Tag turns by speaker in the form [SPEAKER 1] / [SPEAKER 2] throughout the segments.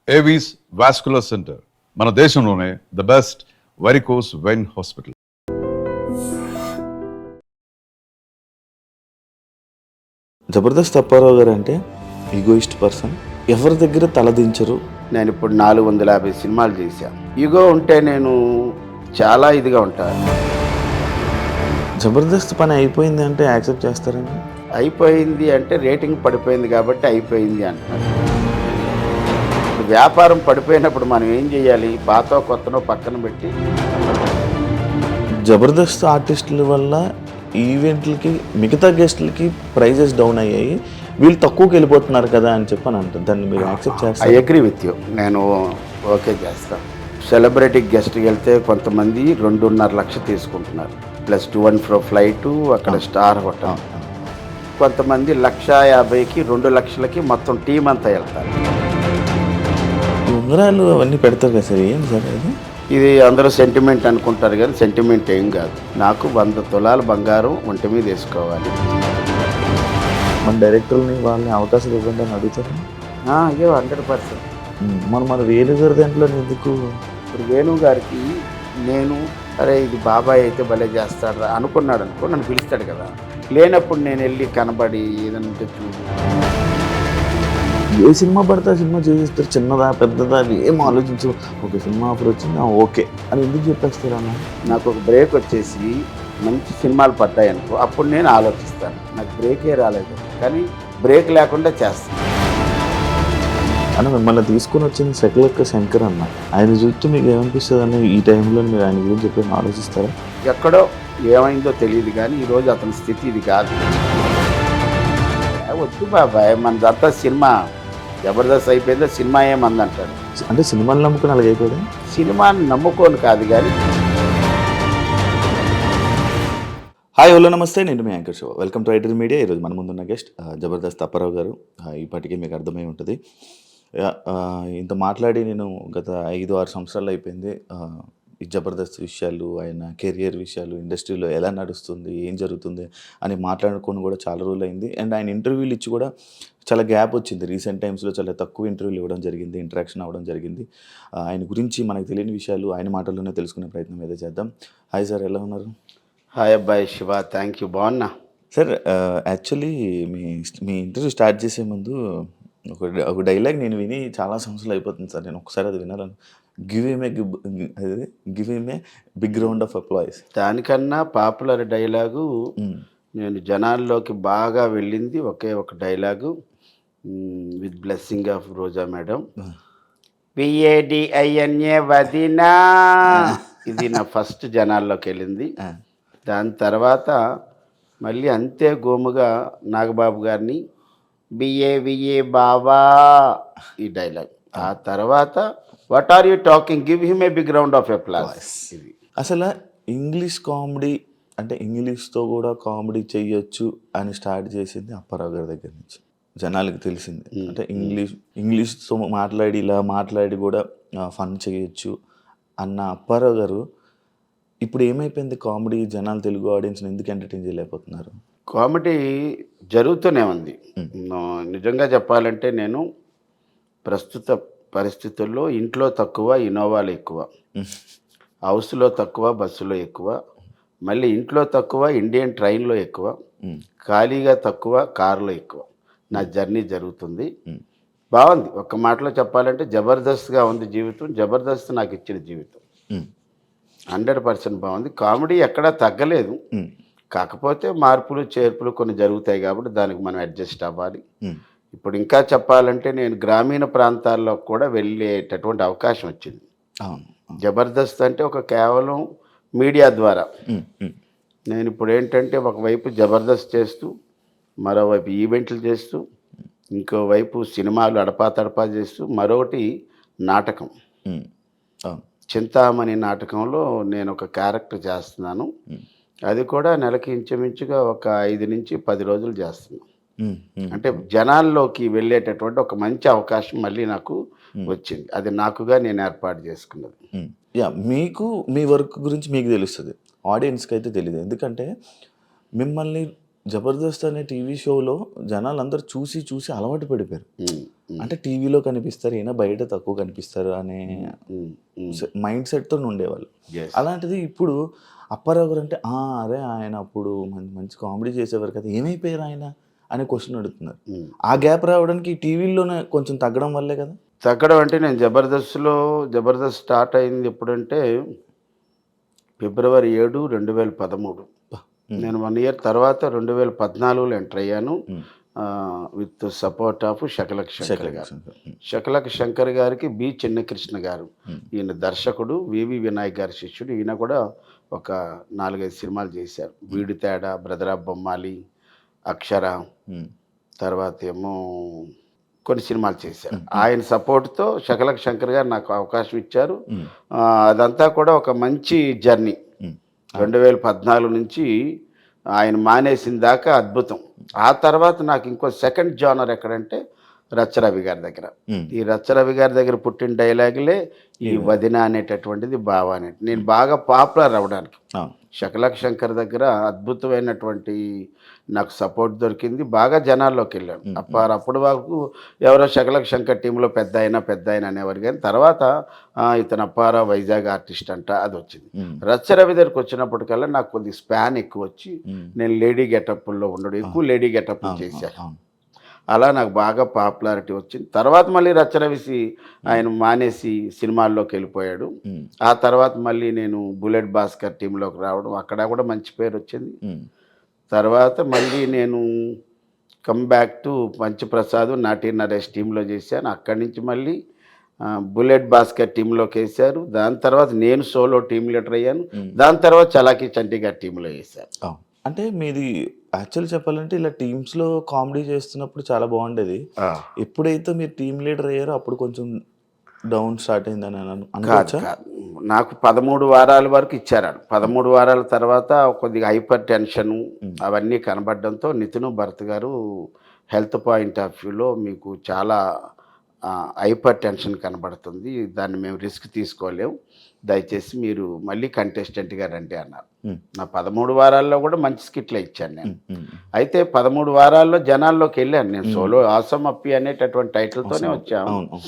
[SPEAKER 1] Avis vascular centre మన దేశంలోనే the best varicose vein hospital.
[SPEAKER 2] Jabardasth Apparao గారు అంటే ఈగోయిస్ట్ పర్సన్, ఎవరి దగ్గర తలదించరు.
[SPEAKER 3] నేను ఇప్పుడు 450 సినిమాలు చేశాను. ఈగో ఉంటే నేను చాలా ఇదిగా ఉంటాను.
[SPEAKER 2] జబర్దస్త్ పని అయిపోయింది అంటే యాక్సెప్ట్ చేస్తారండి?
[SPEAKER 3] అయిపోయింది అంటే రేటింగ్ పడిపోయింది కాబట్టి అయిపోయింది అంటారు. వ్యాపారం పడిపోయినప్పుడు మనం ఏం చేయాలి? పాత కొత్తనో పక్కన పెట్టి.
[SPEAKER 2] జబర్దస్త్ ఆర్టిస్టుల వల్ల ఈవెంట్లకి మిగతా గెస్టులకి ప్రైజెస్ డౌన్ అయ్యాయి, వీళ్ళు తక్కువకి వెళ్ళిపోతున్నారు కదా అని చెప్పని అంటారు. దాన్ని మీరు యాక్సెప్ట్
[SPEAKER 3] ఐ
[SPEAKER 2] చేస్తారు?
[SPEAKER 3] Agree with you. నేను ఓకే చేస్తాను. సెలబ్రిటీ గెస్ట్కి వెళ్తే కొంతమంది 2.5 లక్షలు తీసుకుంటున్నారు, plus to and fro flight, అక్కడ స్టార్ హోటల్. కొంతమంది 1,50,000కి 2 లక్షలకి మొత్తం టీం అంతా వెళ్తారు.
[SPEAKER 2] ఉంగరాలు అవన్నీ పెడతారు కదా సార్, ఏం సార్ అది?
[SPEAKER 3] ఇది అందరూ సెంటిమెంట్ అనుకుంటారు కానీ సెంటిమెంట్ ఏం కాదు. నాకు 100 తులాల బంగారం ఒంటి మీద వేసుకోవాలి.
[SPEAKER 2] మన డైరెక్టర్ని వాళ్ళని అవకాశాలు ఇవ్వండి అని అడుగుతారు.
[SPEAKER 3] అయ్యో 100%.
[SPEAKER 2] మన వేణు గారి దాంట్లో ఎందుకు?
[SPEAKER 3] ఇప్పుడు వేణు గారికి నేను అరే ఇది బాబాయ్ అయితే భలే చేస్తాడు అనుకున్నాడు అనుకో, నన్ను పిలుస్తాడు కదా. లేనప్పుడు నేను వెళ్ళి కనబడి ఏదంటే చూడు,
[SPEAKER 2] ఏ సినిమా పడితే ఆ సినిమా చేసేస్తారు, చిన్నదా పెద్దదా అది ఏం ఆలోచించు. ఒక సినిమా ఆఫర్ వచ్చింది ఓకే అని ఎందుకు చెప్పేస్తారు అన్న?
[SPEAKER 3] నాకు ఒక బ్రేక్ వచ్చేసి మంచి సినిమాలు పడ్డాయనుకో, అప్పుడు నేను ఆలోచిస్తాను. నాకు బ్రేకే రాలేదు కానీ బ్రేక్ లేకుండా చేస్తాను.
[SPEAKER 2] అన్న మిమ్మల్ని తీసుకుని వచ్చింది సెకలక్క శంకర్ అన్న, ఆయన చూస్తే మీకు ఏమనిపిస్తుంది అన్న? ఈ టైంలో మీరు ఆయన గురించి చెప్పి ఆలోచిస్తారా?
[SPEAKER 3] ఎక్కడో ఏమైందో తెలియదు కానీ ఈరోజు అతని స్థితి ఇది కాదు. వద్దు బాబాయ్, మనదంతా సినిమా. జబర్దస్త్ అయిపోయిందో సినిమా ఏమందంటాడు.
[SPEAKER 2] అంటే సినిమాని నమ్ముకుని అలాగ అయిపోయాడు.
[SPEAKER 3] సినిమాని నమ్ముకోను కాదు కానీ.
[SPEAKER 2] హాయ్ హలో నమస్తే, నేను మీ యాంకర్ షో. Welcome to iDream media. ఈరోజు మన ముందున్న గెస్ట్ జబర్దస్త్ అప్పారావు గారు. ఇప్పటికీ మీకు అర్థమై ఉంటుంది. ఇంత మాట్లాడి నేను గత 5-6 సంవత్సరాలు అయిపోయింది. ఈ జబర్దస్త్ విషయాలు, ఆయన కెరియర్ విషయాలు, ఇండస్ట్రీలో ఎలా నడుస్తుంది, ఏం జరుగుతుంది అని మాట్లాడుకొని కూడా చాలా రోజులు అయింది. అండ్ ఆయన ఇంటర్వ్యూలు ఇచ్చి కూడా చాలా గ్యాప్ వచ్చింది. రీసెంట్ టైమ్స్లో చాలా తక్కువ ఇంటర్వ్యూలు ఇవ్వడం జరిగింది, ఇంటరాక్షన్ అవ్వడం జరిగింది. ఆయన గురించి మనకు తెలియని విషయాలు ఆయన మాటల్లోనే తెలుసుకునే ప్రయత్నం ఏదో చేద్దాం. హాయ్ సార్, ఎలా ఉన్నారు?
[SPEAKER 3] హాయ్ అబ్బాయి శివ, థ్యాంక్ యూ, బాగున్నా
[SPEAKER 2] సార్. యాక్చువల్లీ మీ ఇంటర్వ్యూ స్టార్ట్ చేసే ముందు ఒక డైలాగ్ నేను విని చాలా సంవత్సరాలు అయిపోతుంది సార్. నేను ఒకసారి అది వినాలను. Give him a big round of applause.
[SPEAKER 3] దానికన్నా పాపులర్ డైలాగు నేను జనాల్లోకి బాగా వెళ్ళింది ఒకే ఒక dialogue, with blessing of Roja madam, PADINA వదినా. ఇది నా ఫస్ట్ జనాల్లోకి వెళ్ళింది. దాని తర్వాత మళ్ళీ అంతే గోముగా నాగబాబు గారిని BAVA బావా, ఈ డైలాగ్. ఆ తర్వాత what are you talking, give him a big round of applause. ఇది
[SPEAKER 2] అసలు ఇంగ్లీష్ కామెడీ అంటే ఇంగ్లీష్తో కూడా కామెడీ చెయ్యొచ్చు అని స్టార్ట్ చేసింది అప్పారావు గారి దగ్గర నుంచి జనాలకి తెలిసింది. అంటే ఇంగ్లీష్తో ఇలా మాట్లాడి కూడా ఫన్ చేయొచ్చు అన్న అప్పారావు గారు ఇప్పుడు ఏమైపోయింది? కామెడీ జనాలు తెలుగు ఆడియన్స్ని ఎందుకు ఎంటర్టైన్ చేయలేకపోతున్నారు?
[SPEAKER 3] కామెడీ జరుగుతూనే ఉంది. నిజంగా చెప్పాలంటే నేను ప్రస్తుత పరిస్థితుల్లో ఇంట్లో తక్కువ, ఇన్నోవాలు ఎక్కువ, హౌస్లో తక్కువ, బస్సులో ఎక్కువ, మళ్ళీ ఇంట్లో తక్కువ, ఇండియన్ ట్రైన్లో ఎక్కువ, ఖాళీగా తక్కువ, కారులో ఎక్కువ. నా జర్నీ జరుగుతుంది. బాగుంది. ఒక్క మాటలో చెప్పాలంటే జబర్దస్త్గా ఉంది జీవితం. జబర్దస్త్ నాకు ఇచ్చిన జీవితం 100% బాగుంది. కామెడీ ఎక్కడా తగ్గలేదు, కాకపోతే మార్పులు చేర్పులు కొన్ని జరుగుతాయి కాబట్టి దానికి మనం అడ్జస్ట్ అవ్వాలి. ఇప్పుడు ఇంకా చెప్పాలంటే నేను గ్రామీణ ప్రాంతాల్లో కూడా వెళ్ళేటటువంటి అవకాశం వచ్చింది. జబర్దస్త్ అంటే ఒక కేవలం మీడియా ద్వారా. నేను ఇప్పుడు ఏంటంటే ఒకవైపు జబర్దస్త్ చేస్తూ, మరోవైపు ఈవెంట్లు చేస్తూ, ఇంకోవైపు సినిమాలు అడపా చేస్తూ, మరొకటి నాటకం. చింతామణి నాటకంలో నేను ఒక క్యారెక్టర్ చేస్తున్నాను. అది కూడా నెలకి ఇంచుమించుగా ఒక 5 నుంచి 10 రోజులు చేస్తున్నాను. అంటే జనాల్లోకి వెళ్ళేటటువంటి ఒక మంచి అవకాశం మళ్ళీ నాకు వచ్చింది. అది నాకుగా నేను ఏర్పాటు చేసుకున్నది.
[SPEAKER 2] మీకు మీ వర్క్ గురించి మీకు తెలుస్తుంది, ఆడియన్స్కి అయితే తెలియదు. ఎందుకంటే మిమ్మల్ని జబర్దస్త్ అనే టీవీ షోలో జనాలు అందరూ చూసి అలవాటు పడిపోయారు. అంటే టీవీలో కనిపిస్తారు, ఈయన బయట తక్కువ కనిపిస్తారు అనే మైండ్ సెట్తో ఉండేవాళ్ళు.
[SPEAKER 3] Yes.
[SPEAKER 2] అలాంటిది ఇప్పుడు అప్పారావు గారు అంటే అరే ఆయన అప్పుడు మంచి కామెడీ చేసేవారు కదా, ఏమైపోయారు ఆయన అనే క్వశ్చన్ అడుగుతున్నారు. ఆ గ్యాప్ రావడానికి టీవీలోనే కొంచెం తగ్గడం వల్లే కదా.
[SPEAKER 3] తగ్గడం అంటే నేను జబర్దస్త్ స్టార్ట్ అయింది ఎప్పుడంటే ఫిబ్రవరి 7, 2013. నేను 1 ఇయర్ తర్వాత 2014లో ఎంటర్ అయ్యాను with support of Shakalaka Shankar గారు. శకలక్ శంకర్ గారికి బి చిన్నకృష్ణ గారు, ఈయన దర్శకుడు, వివి వినాయక్ గారి శిష్యుడు. ఈయన కూడా ఒక 4-5 సినిమాలు చేశారు. వీడి తేడా, బ్రదర్ ఆఫ్ బొమ్మాలి, అక్షర, తర్వాత ఏమో కొన్ని సినిమాలు చేశారు. ఆయన సపోర్ట్తో శకలక్ శంకర్ గారు నాకు అవకాశం ఇచ్చారు. అదంతా కూడా ఒక మంచి జర్నీ. 2014 నుంచి ఆయన మానేసిన దాకా అద్భుతం. ఆ తర్వాత నాకు ఇంకో సెకండ్ జానర్ ఎక్కడంటే రచ్చరవి గారి దగ్గర. ఈ రచ్చరవి గారి దగ్గర పుట్టిన డైలాగులే ఈ వదిన అనేటటువంటిది, బావ అనేది. నేను బాగా పాపులర్ అవ్వడానికి శకలక్ శంకర్ దగ్గర అద్భుతమైనటువంటి నాకు సపోర్ట్ దొరికింది. బాగా జనాల్లోకి వెళ్ళాను. అప్పటి వరకు ఎవరో శకలక్ శంకర్ టీంలో పెద్ద అయినా అనేవారు, కానీ తర్వాత ఇతను అప్పారావు వైజాగ్ ఆర్టిస్ట్ అంట అది వచ్చింది. రచ్చరవి దగ్గరికి వచ్చినప్పటికల్లా నాకు కొద్ది స్పాన్ ఎక్కువ వచ్చి నేను లేడీ గెటప్లో ఉండడం, ఎక్కువ లేడీ గెటప్ చేశాను. అలా నాకు బాగా పాపులారిటీ వచ్చింది. తర్వాత మళ్ళీ రచ్చరవిసి ఆయన మానేసి సినిమాల్లోకి వెళ్ళిపోయాడు. ఆ తర్వాత మళ్ళీ నేను బుల్లెట్ భాస్కర్ టీంలోకి రావడం, అక్కడ కూడా మంచి పేరు వచ్చింది. తర్వాత మళ్ళీ నేను కమ్ బ్యాక్ టు పంచప్రసాద్, నాటి నరేష్ టీంలో చేశాను. అక్కడి నుంచి మళ్ళీ బుల్లెట్ భాస్కర్ టీంలోకి వేశారు. దాని తర్వాత నేను సోలో టీం లీడర్ అయ్యాను. దాని తర్వాత చలాకీ చంటి గారి టీంలో వేశాను.
[SPEAKER 2] అంటే మీది యాక్చువల్ చెప్పాలంటే ఇలా టీమ్స్లో కామెడీ చేస్తున్నప్పుడు చాలా బాగుండేది. ఎప్పుడైతే మీరు టీం లీడర్ అయ్యారో అప్పుడు కొంచెం డౌన్ స్టార్ట్ అయిందని అనుకోవచ్చా?
[SPEAKER 3] నాకు 13 వారాల వరకు ఇచ్చారు. 13 వారాల తర్వాత కొద్దిగా హైపర్ టెన్షన్ అవన్నీ కనబడడంతో నితిన్ భరత్ గారు హెల్త్ పాయింట్ ఆఫ్ వ్యూలో మీకు చాలా హైపర్ టెన్షన్ కనబడుతుంది, దాన్ని మేము రిస్క్ తీసుకోలేము, దయచేసి మీరు మళ్ళీ కంటెస్టెంట్గా రండి అన్నారు. నా 13 వారాల్లో కూడా మంచి స్కిట్లే ఇచ్చాను నేను. అయితే 13 వారాల్లో జనాల్లోకి వెళ్ళాను. నేను సోలో ఆసం అప్పి అనేటటువంటి టైటిల్తోనే వచ్చాను.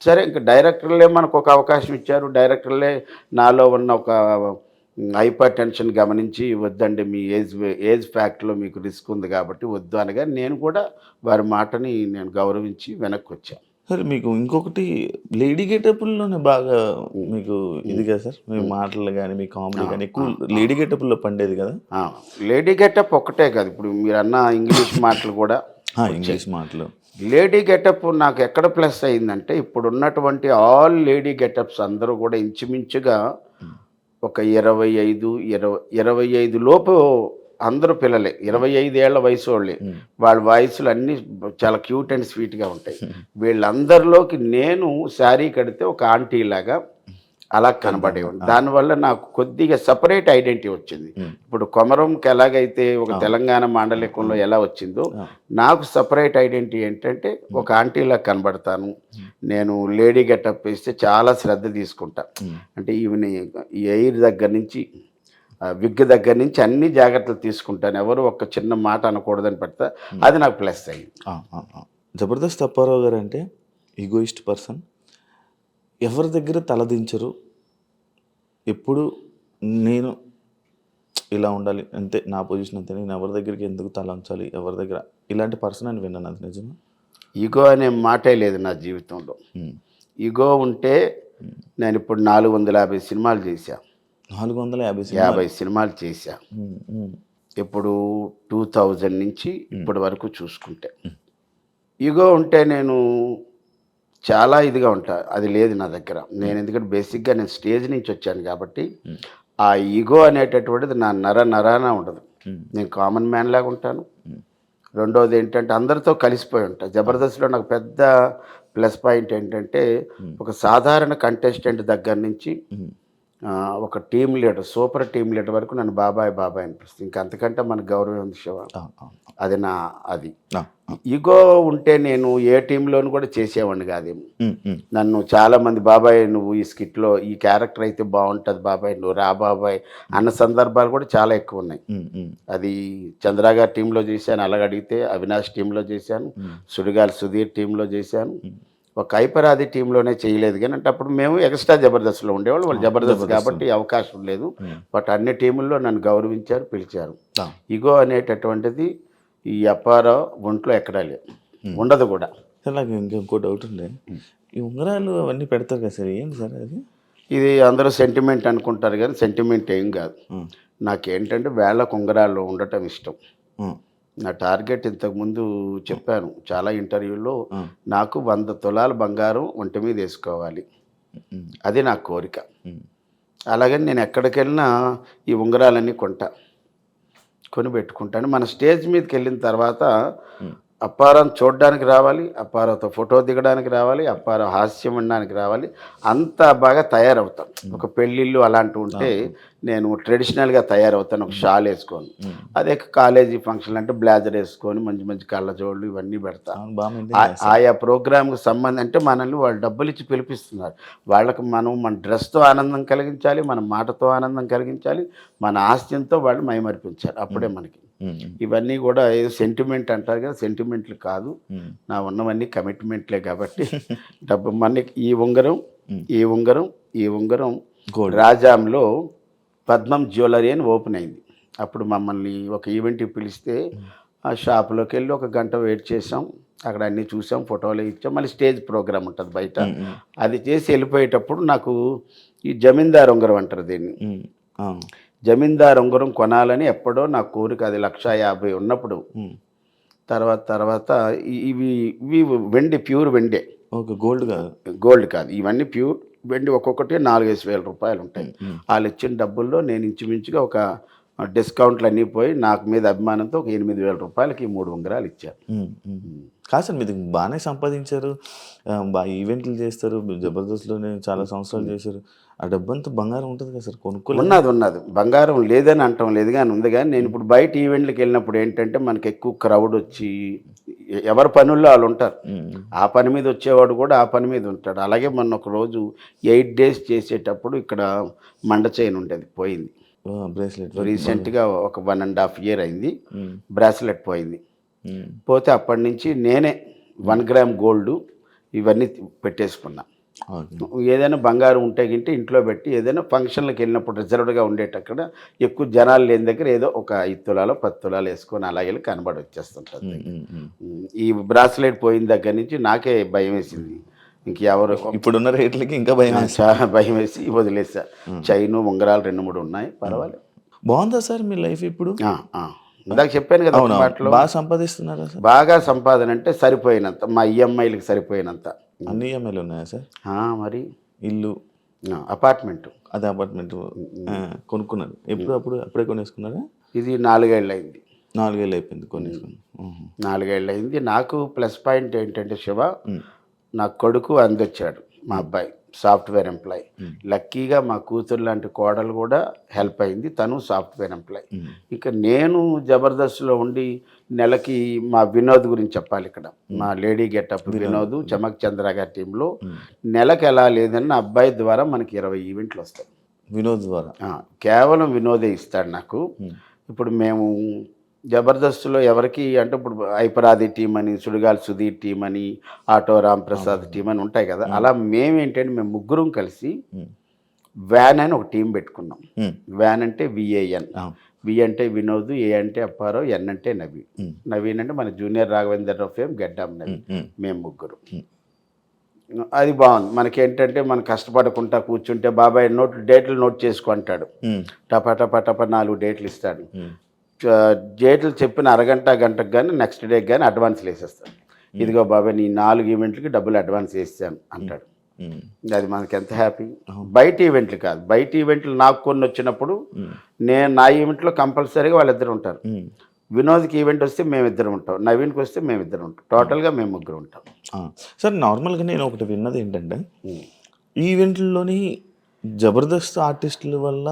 [SPEAKER 3] సరే, ఇంకా డైరెక్టర్లే మనకు ఒక అవకాశం ఇచ్చారు. డైరెక్టర్లే నాలో ఉన్న ఒక హైపర్ టెన్షన్ గమనించి, వద్దండి మీ ఏజ్ ఫ్యాక్ట్లో మీకు రిస్క్ ఉంది కాబట్టి వద్దు అనగా నేను కూడా వారి మాటని నేను గౌరవించి వెనక్కి వచ్చాను.
[SPEAKER 2] సరే, మీకు ఇంకొకటి లేడీ గెటప్లోనే బాగా మీకు ఇది కదా సార్, మీ మాటలు కానీ మీ కామెడీ కానీ ఎక్కువ లేడీ గెటప్లో పండేది కదా.
[SPEAKER 3] లేడీ గెటప్ ఒక్కటే కాదు, ఇప్పుడు మీరు అన్న ఇంగ్లీష్ మాటలు కూడా
[SPEAKER 2] ఇంగ్లీష్ మాటలు. లేడీ
[SPEAKER 3] గెటప్ నాకు ఎక్కడ ప్లస్ అయిందంటే, ఇప్పుడు ఉన్నటువంటి ఆల్ లేడీ గెటప్స్ అందరూ కూడా ఇంచుమించుగా ఒక 25 లోపు అందరూ పిల్లలే, 25 ఏళ్ల వయసు వాళ్ళే. వాళ్ళ వాయిస్లు అన్నీ చాలా క్యూట్ అండ్ స్వీట్గా ఉంటాయి. వీళ్ళందరిలోకి నేను శారీ కడితే ఒక ఆంటీ లాగా అలా కనబడేవాడు. దానివల్ల నాకు కొద్దిగా సపరేట్ ఐడెంటిటీ వచ్చింది. ఇప్పుడు కొమరంకి ఎలాగైతే ఒక తెలంగాణ మాండలికంలో ఎలా వచ్చిందో, నాకు సపరేట్ ఐడెంటిటీ ఏంటంటే ఒక ఆంటీలా కనబడతాను. నేను లేడీ గెటప్ వేస్తే చాలా శ్రద్ధ తీసుకుంటా. అంటే ఈవెన్ ఈ ఎయిర్ దగ్గర నుంచి విగ్ దగ్గర నుంచి అన్ని జాగ్రత్తలు తీసుకుంటాను. ఎవరు ఒక చిన్న మాట అనకూడదని పెడతా, అది నాకు ప్లస్ అయ్యింది.
[SPEAKER 2] జబర్దస్త్ అప్పారావు గారు అంటే ఈగోయిస్ట్ పర్సన్, ఎవరి దగ్గర తలదించరు. ఎప్పుడు నేను ఇలా ఉండాలి అంతే, నా పొజిషన్ అంతే, నేను ఎవరి దగ్గరికి ఎందుకు తల ఉంచాలి, ఎవరి దగ్గర ఇలాంటి పర్సన్ అని విన్నాను. అది నిజమా?
[SPEAKER 3] ఈగో అనే మాటే లేదు నా జీవితంలో. ఈగో ఉంటే నేను ఇప్పుడు 450 సినిమాలు చేశాను.
[SPEAKER 2] 450
[SPEAKER 3] సినిమాలు చేశా. ఇప్పుడు 2000 నుంచి ఇప్పటి వరకు చూసుకుంటే ఈగో ఉంటే నేను చాలా ఇదిగా ఉంటా, అది లేదు నా దగ్గర. నేను ఎందుకంటే బేసిక్గా నేను స్టేజ్ నుంచి వచ్చాను కాబట్టి ఆ ఈగో అనేటటువంటిది నా నరాన ఉండదు. నేను కామన్ మ్యాన్ లాగా ఉంటాను. రెండోది ఏంటంటే అందరితో కలిసిపోయి ఉంటా. జబర్దస్త్లో నాకు పెద్ద ప్లస్ పాయింట్ ఏంటంటే, ఒక సాధారణ కంటెస్టెంట్ దగ్గర నుంచి ఒక team leader, super team leader వరకు నన్ను బాబాయ్ బాబాయ్ అనిపిస్తుంది. ఇంకా అంతకంటే మనకు గౌరవం ఉంది శివ. అది అది ఈగో ఉంటే నేను ఏ టీంలోనూ కూడా చేసేవాడిని కాదేమో. నన్ను చాలామంది బాబాయ్ నువ్వు ఈ స్కిట్లో ఈ క్యారెక్టర్ అయితే బాగుంటుంది బాబాయ్, నువ్వు రా బాబాయ్ అన్న సందర్భాలు కూడా చాలా ఎక్కువ ఉన్నాయి. అది చంద్ర గారి టీంలో చేశాను, అలాగ అడిగితే అవినాష్ టీంలో చేశాను, సుడిగాలి సుధీర్ టీంలో చేశాను. ఒక ఐపరాది టీంలోనే చేయలేదు కానీ అంటే అప్పుడు మేము ఎక్స్ట్రా జబర్దస్త్లో ఉండేవాళ్ళు, వాళ్ళు జబర్దస్త్ కాబట్టి అవకాశం లేదు. బట్ అన్ని టీముల్లో నన్ను గౌరవించారు, పిలిచారు. ఈగో అనేటటువంటిది ఈ అప్పారావు ఒంట్లో ఎక్కడా లేదు, ఉండదు కూడా.
[SPEAKER 2] సార్ నాకు ఇంకో డౌట్ ఉండే, ఈ ఉంగరాలు అవన్నీ పెడతారు కదా సార్, ఏంటి సార్ అది?
[SPEAKER 3] ఇది అందరూ సెంటిమెంట్ అనుకుంటారు కానీ సెంటిమెంట్ ఏం కాదు. నాకేంటంటే వేళ్ళకు ఉంగరాలు ఉండటం ఇష్టం. నా టార్గెట్ ఇంతకుముందు చెప్పాను చాలా ఇంటర్వ్యూలో, నాకు 100 తులాల బంగారం ఒంటి మీద వేసుకోవాలి, అది నా కోరిక. అలాగని నేను ఎక్కడికి వెళ్ళినా ఈ ఉంగరాలన్నీ కొని పెట్టుకుంటాను. మన స్టేజ్ మీదకి వెళ్ళిన తర్వాత అప్పారావు చూడడానికి రావాలి, అప్పారావుతో ఫోటో దిగడానికి రావాలి, అప్పారావు హాస్యం వినడానికి రావాలి, అంత బాగా తయారవుతాం. ఒక పెళ్ళిళ్ళు అలాంటివి ఉంటే నేను ట్రెడిషనల్గా తయారవుతాను, ఒక షాల్ వేసుకొని. అదే కాలేజీ ఫంక్షన్ అంటే బ్లేజర్ వేసుకొని మంచి మంచి కళ్ళజోళ్ళు ఇవన్నీ పెడతాను. ఆయా ప్రోగ్రామ్కి సంబంధం అంటే మనల్ని వాళ్ళు డబ్బులు ఇచ్చి పిలిపిస్తున్నారు, వాళ్ళకి మనం మన డ్రెస్తో ఆనందం కలిగించాలి, మన మాటతో ఆనందం కలిగించాలి, మన ఆస్తితో వాళ్ళు మైమరిపించాలి, అప్పుడే మనకి. ఇవన్నీ కూడా ఏదో సెంటిమెంట్ అంటారు కదా, సెంటిమెంట్లు కాదు, నా ఉన్నవన్నీ కమిట్మెంట్లే. కాబట్టి డబ్బు మనకి ఈ ఉంగరం రాజాంలో పద్మం జ్యువెలరీ అని ఓపెన్ అయింది. అప్పుడు మమ్మల్ని ఒక ఈవెంట్కి పిలిస్తే ఆ షాప్లోకి వెళ్ళి 1 గంట వెయిట్ చేసాం, అక్కడ అన్నీ చూసాం, ఫోటోలు ఇచ్చాం. మళ్ళీ స్టేజ్ ప్రోగ్రామ్ ఉంటుంది బయట, అది చేసి వెళ్ళిపోయేటప్పుడు నాకు ఈ జమీందార్ ఉంగరం అంటారు దీన్ని, జమీందార్ ఉంగరం కొనాలని ఎప్పుడో నా కోరిక. అది 1,50,000 ఉన్నప్పుడు. తర్వాత ఇవి వెండి, ప్యూర్ వెండే,
[SPEAKER 2] ఓకే, గోల్డ్ కాదు,
[SPEAKER 3] ఇవన్నీ ప్యూర్ వెండి. ఒక్కొక్కటి 4-5 వేల రూపాయలు ఉంటాయి. వాళ్ళు ఇచ్చిన డబ్బుల్లో నేను ఇంచుమించుగా ఒక డిస్కౌంట్లు అన్నీ పోయి నాకు మీద అభిమానంతో ఒక 8,000 రూపాయలకి 3 ఉంగరాలు ఇచ్చారు.
[SPEAKER 2] కాదు సార్, మీరు బాగానే సంపాదించారు, బాగా ఈవెంట్లు చేస్తారు, జబర్దస్త్లోనే చాలా సంవత్సరాలు చేశారు, ఆ డబ్బంతా బంగారం ఉంటుంది కదా సార్,
[SPEAKER 3] ఉన్నది బంగారం లేదని అంటాం లేదు కానీ ఉంది. కానీ నేను ఇప్పుడు బయట ఈవెంట్లకు వెళ్ళినప్పుడు ఏంటంటే మనకి ఎక్కువ క్రౌడ్ వచ్చి ఎవరి పనుల్లో వాళ్ళు ఉంటారు, ఆ పని మీద వచ్చేవాడు కూడా ఆ పని మీద ఉంటాడు. అలాగే మొన్న ఒక రోజు 8 days చేసేటప్పుడు ఇక్కడ మండ చైన్ ఉండేది, పోయింది
[SPEAKER 2] బ్రేస్లెట్.
[SPEAKER 3] రీసెంట్గా ఒక 1.5 year అయింది, బ్రాస్లెట్ పోయింది. పోతే అప్పటి నుంచి నేనే 1 gram గోల్డ్ ఇవన్నీ పెట్టేసుకున్నా. ఏదైనా బంగారం ఉంటే గింటే ఇంట్లో పెట్టి ఏదైనా ఫంక్షన్లకు వెళ్ళినప్పుడు రిజర్వ్డ్గా ఉండేటక్కడ ఎక్కువ జనాలు లేని దగ్గర ఏదో ఒక 5 తులాలు 10 తులాలు వేసుకొని అలాగే వెళ్ళి కనబడి వచ్చేస్తుంటుంది. ఈ బ్రాస్లెట్ పోయిన దగ్గర నుంచి నాకే భయం వేసింది, ఇంకెవరు
[SPEAKER 2] ఇప్పుడున్న రేట్లకి ఇంకా
[SPEAKER 3] చాలా భయం వేసి వదిలేసా. చైను ఉంగరాలు 2-3 ఉన్నాయి, పర్వాలేదు.
[SPEAKER 2] బాగుందా సార్ మీ లైఫ్ ఇప్పుడు?
[SPEAKER 3] ఇందాక చెప్పాను కదా మాటలో,
[SPEAKER 2] బాగా సంపాదిస్తున్నారా సార్?
[SPEAKER 3] బాగా సంపాదన అంటే సరిపోయినంత, మా ఈఎంఐలకు సరిపోయినంత.
[SPEAKER 2] అన్ని ఈఎంఐలు ఉన్నాయా సార్?
[SPEAKER 3] మరి
[SPEAKER 2] ఇల్లు,
[SPEAKER 3] అపార్ట్మెంట్,
[SPEAKER 2] అదే అపార్ట్మెంట్ కొనుక్కున్నారు అప్పుడే కొనేసుకున్నారా?
[SPEAKER 3] ఇది 4 ఏళ్ళు అయింది.
[SPEAKER 2] 4 ఏళ్ళు అయిపోయింది కొనేసుకుని.
[SPEAKER 3] 4 ఏళ్ళు అయింది. నాకు ప్లస్ పాయింట్ ఏంటంటే శివ, నా కొడుకు అందొచ్చాడు, మా అబ్బాయి సాఫ్ట్వేర్ ఎంప్లాయ్. లక్కీగా మా కూతురు లాంటి కోడలు కూడా హెల్ప్ అయింది, తను సాఫ్ట్వేర్ ఎంప్లాయ్. ఇక నేను జబర్దస్త్లో ఉండి నెలకి మా వినోద్ గురించి చెప్పాలి ఇక్కడ, మా లేడీ గెటప్ వినోద్, చమక్ చంద్ర గారి టీంలో నెలకు ఎలా లేదని నా అబ్బాయి ద్వారా మనకి 20 ఈవెంట్లు వస్తాయి.
[SPEAKER 2] వినోద్ ద్వారా
[SPEAKER 3] కేవలం వినోదే ఇస్తాడు నాకు. ఇప్పుడు మేము జబర్దస్త్లో ఎవరికి అంటే ఇప్పుడు ఐపరాది టీం అని, సుడిగాలి సుధీర్ టీం అని, ఆటో రామ్ ప్రసాద్ టీం అని ఉంటాయి కదా, అలా మేమేంటంటే మేము ముగ్గురం కలిసి వ్యాన్ అని ఒక టీం పెట్టుకున్నాం. వ్యాన్ అంటే VAN, వి అంటే వినోద్, ఏ అంటే అప్పారావు, ఎన్ అంటే నవీన్ అంటే మన జూనియర్ రాఘవేంద్రరావు ఫేమ్ గడ్డాం నవీన్, మేము ముగ్గురు. అది బాగుంది. మనకేంటంటే మనం కష్టపడకుండా కూర్చుంటే బాబాయ్ డేట్లు నోట్ చేసుకుంటాడు, టపా 4 డేట్లు ఇస్తాడు. డేట్లు చెప్పిన గంటకు కానీ నెక్స్ట్ డేకి కానీ అడ్వాన్స్లు వేసేస్తాడు. ఇదిగో బాబాయ్ నీ 4 ఈవెంట్లకి డబ్బులు అడ్వాన్స్ వేసాను అంటాడు. అది మనకి ఎంత హ్యాపీ. బయట ఈవెంట్లు కాదు, బయట ఈవెంట్లు నాకు కొన్ని వచ్చినప్పుడు నా ఈవెంట్లో కంపల్సరీగా వాళ్ళిద్దరు ఉంటారు. వినోద్కి ఈవెంట్ వస్తే మేమిద్దరం ఉంటాం, నవీన్కి వస్తే మేమిద్దరం ఉంటాం, టోటల్గా మేము ముగ్గురు ఉంటాం.
[SPEAKER 2] సార్ నార్మల్గా నేను ఒకటి విన్నది ఏంటంటే ఈవెంట్లలోని జబర్దస్త్ ఆర్టిస్టుల వల్ల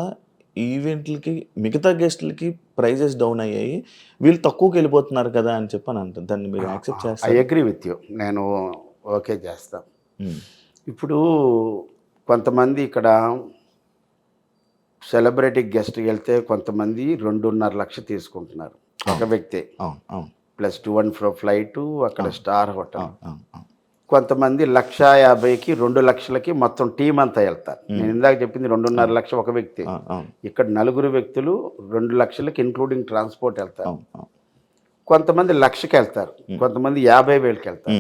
[SPEAKER 2] ఈవెంట్లకి మిగతా గెస్ట్లకి ప్రైజెస్ డౌన్ అయ్యాయి, వీళ్ళు తక్కువకి వెళ్ళిపోతున్నారు కదా అని చెప్పని అంటారు. దాన్ని మీరు యాక్సెప్ట్
[SPEAKER 3] ఐ
[SPEAKER 2] చేస్తారు?
[SPEAKER 3] అగ్రీ విత్ యూ, నేను ఓకే చేస్తాను. ఇప్పుడు కొంతమంది ఇక్కడ సెలబ్రిటీ గెస్ట్కి వెళ్తే కొంతమంది 2.5 లక్షలు తీసుకుంటున్నారు ఒక వ్యక్తి,
[SPEAKER 2] అవును అవును
[SPEAKER 3] plus to and fro flight, అక్కడ స్టార్ హోటల్.
[SPEAKER 2] అవును అవును.
[SPEAKER 3] కొంతమంది 1,50,000కి 2 లక్షలకి మొత్తం టీం అంతా వెళ్తారు. నేను ఇందాక చెప్పింది 2.5 లక్షలు ఒక వ్యక్తి,
[SPEAKER 2] అవును
[SPEAKER 3] ఇక్కడ 4 వ్యక్తులు 2 లక్షలకి ఇంక్లూడింగ్ ట్రాన్స్పోర్ట్ వెళ్తారు.
[SPEAKER 2] అవును అవును.
[SPEAKER 3] కొంతమంది 1,00,000కి వెళ్తారు, కొంతమంది 50,000కి వెళ్తారు.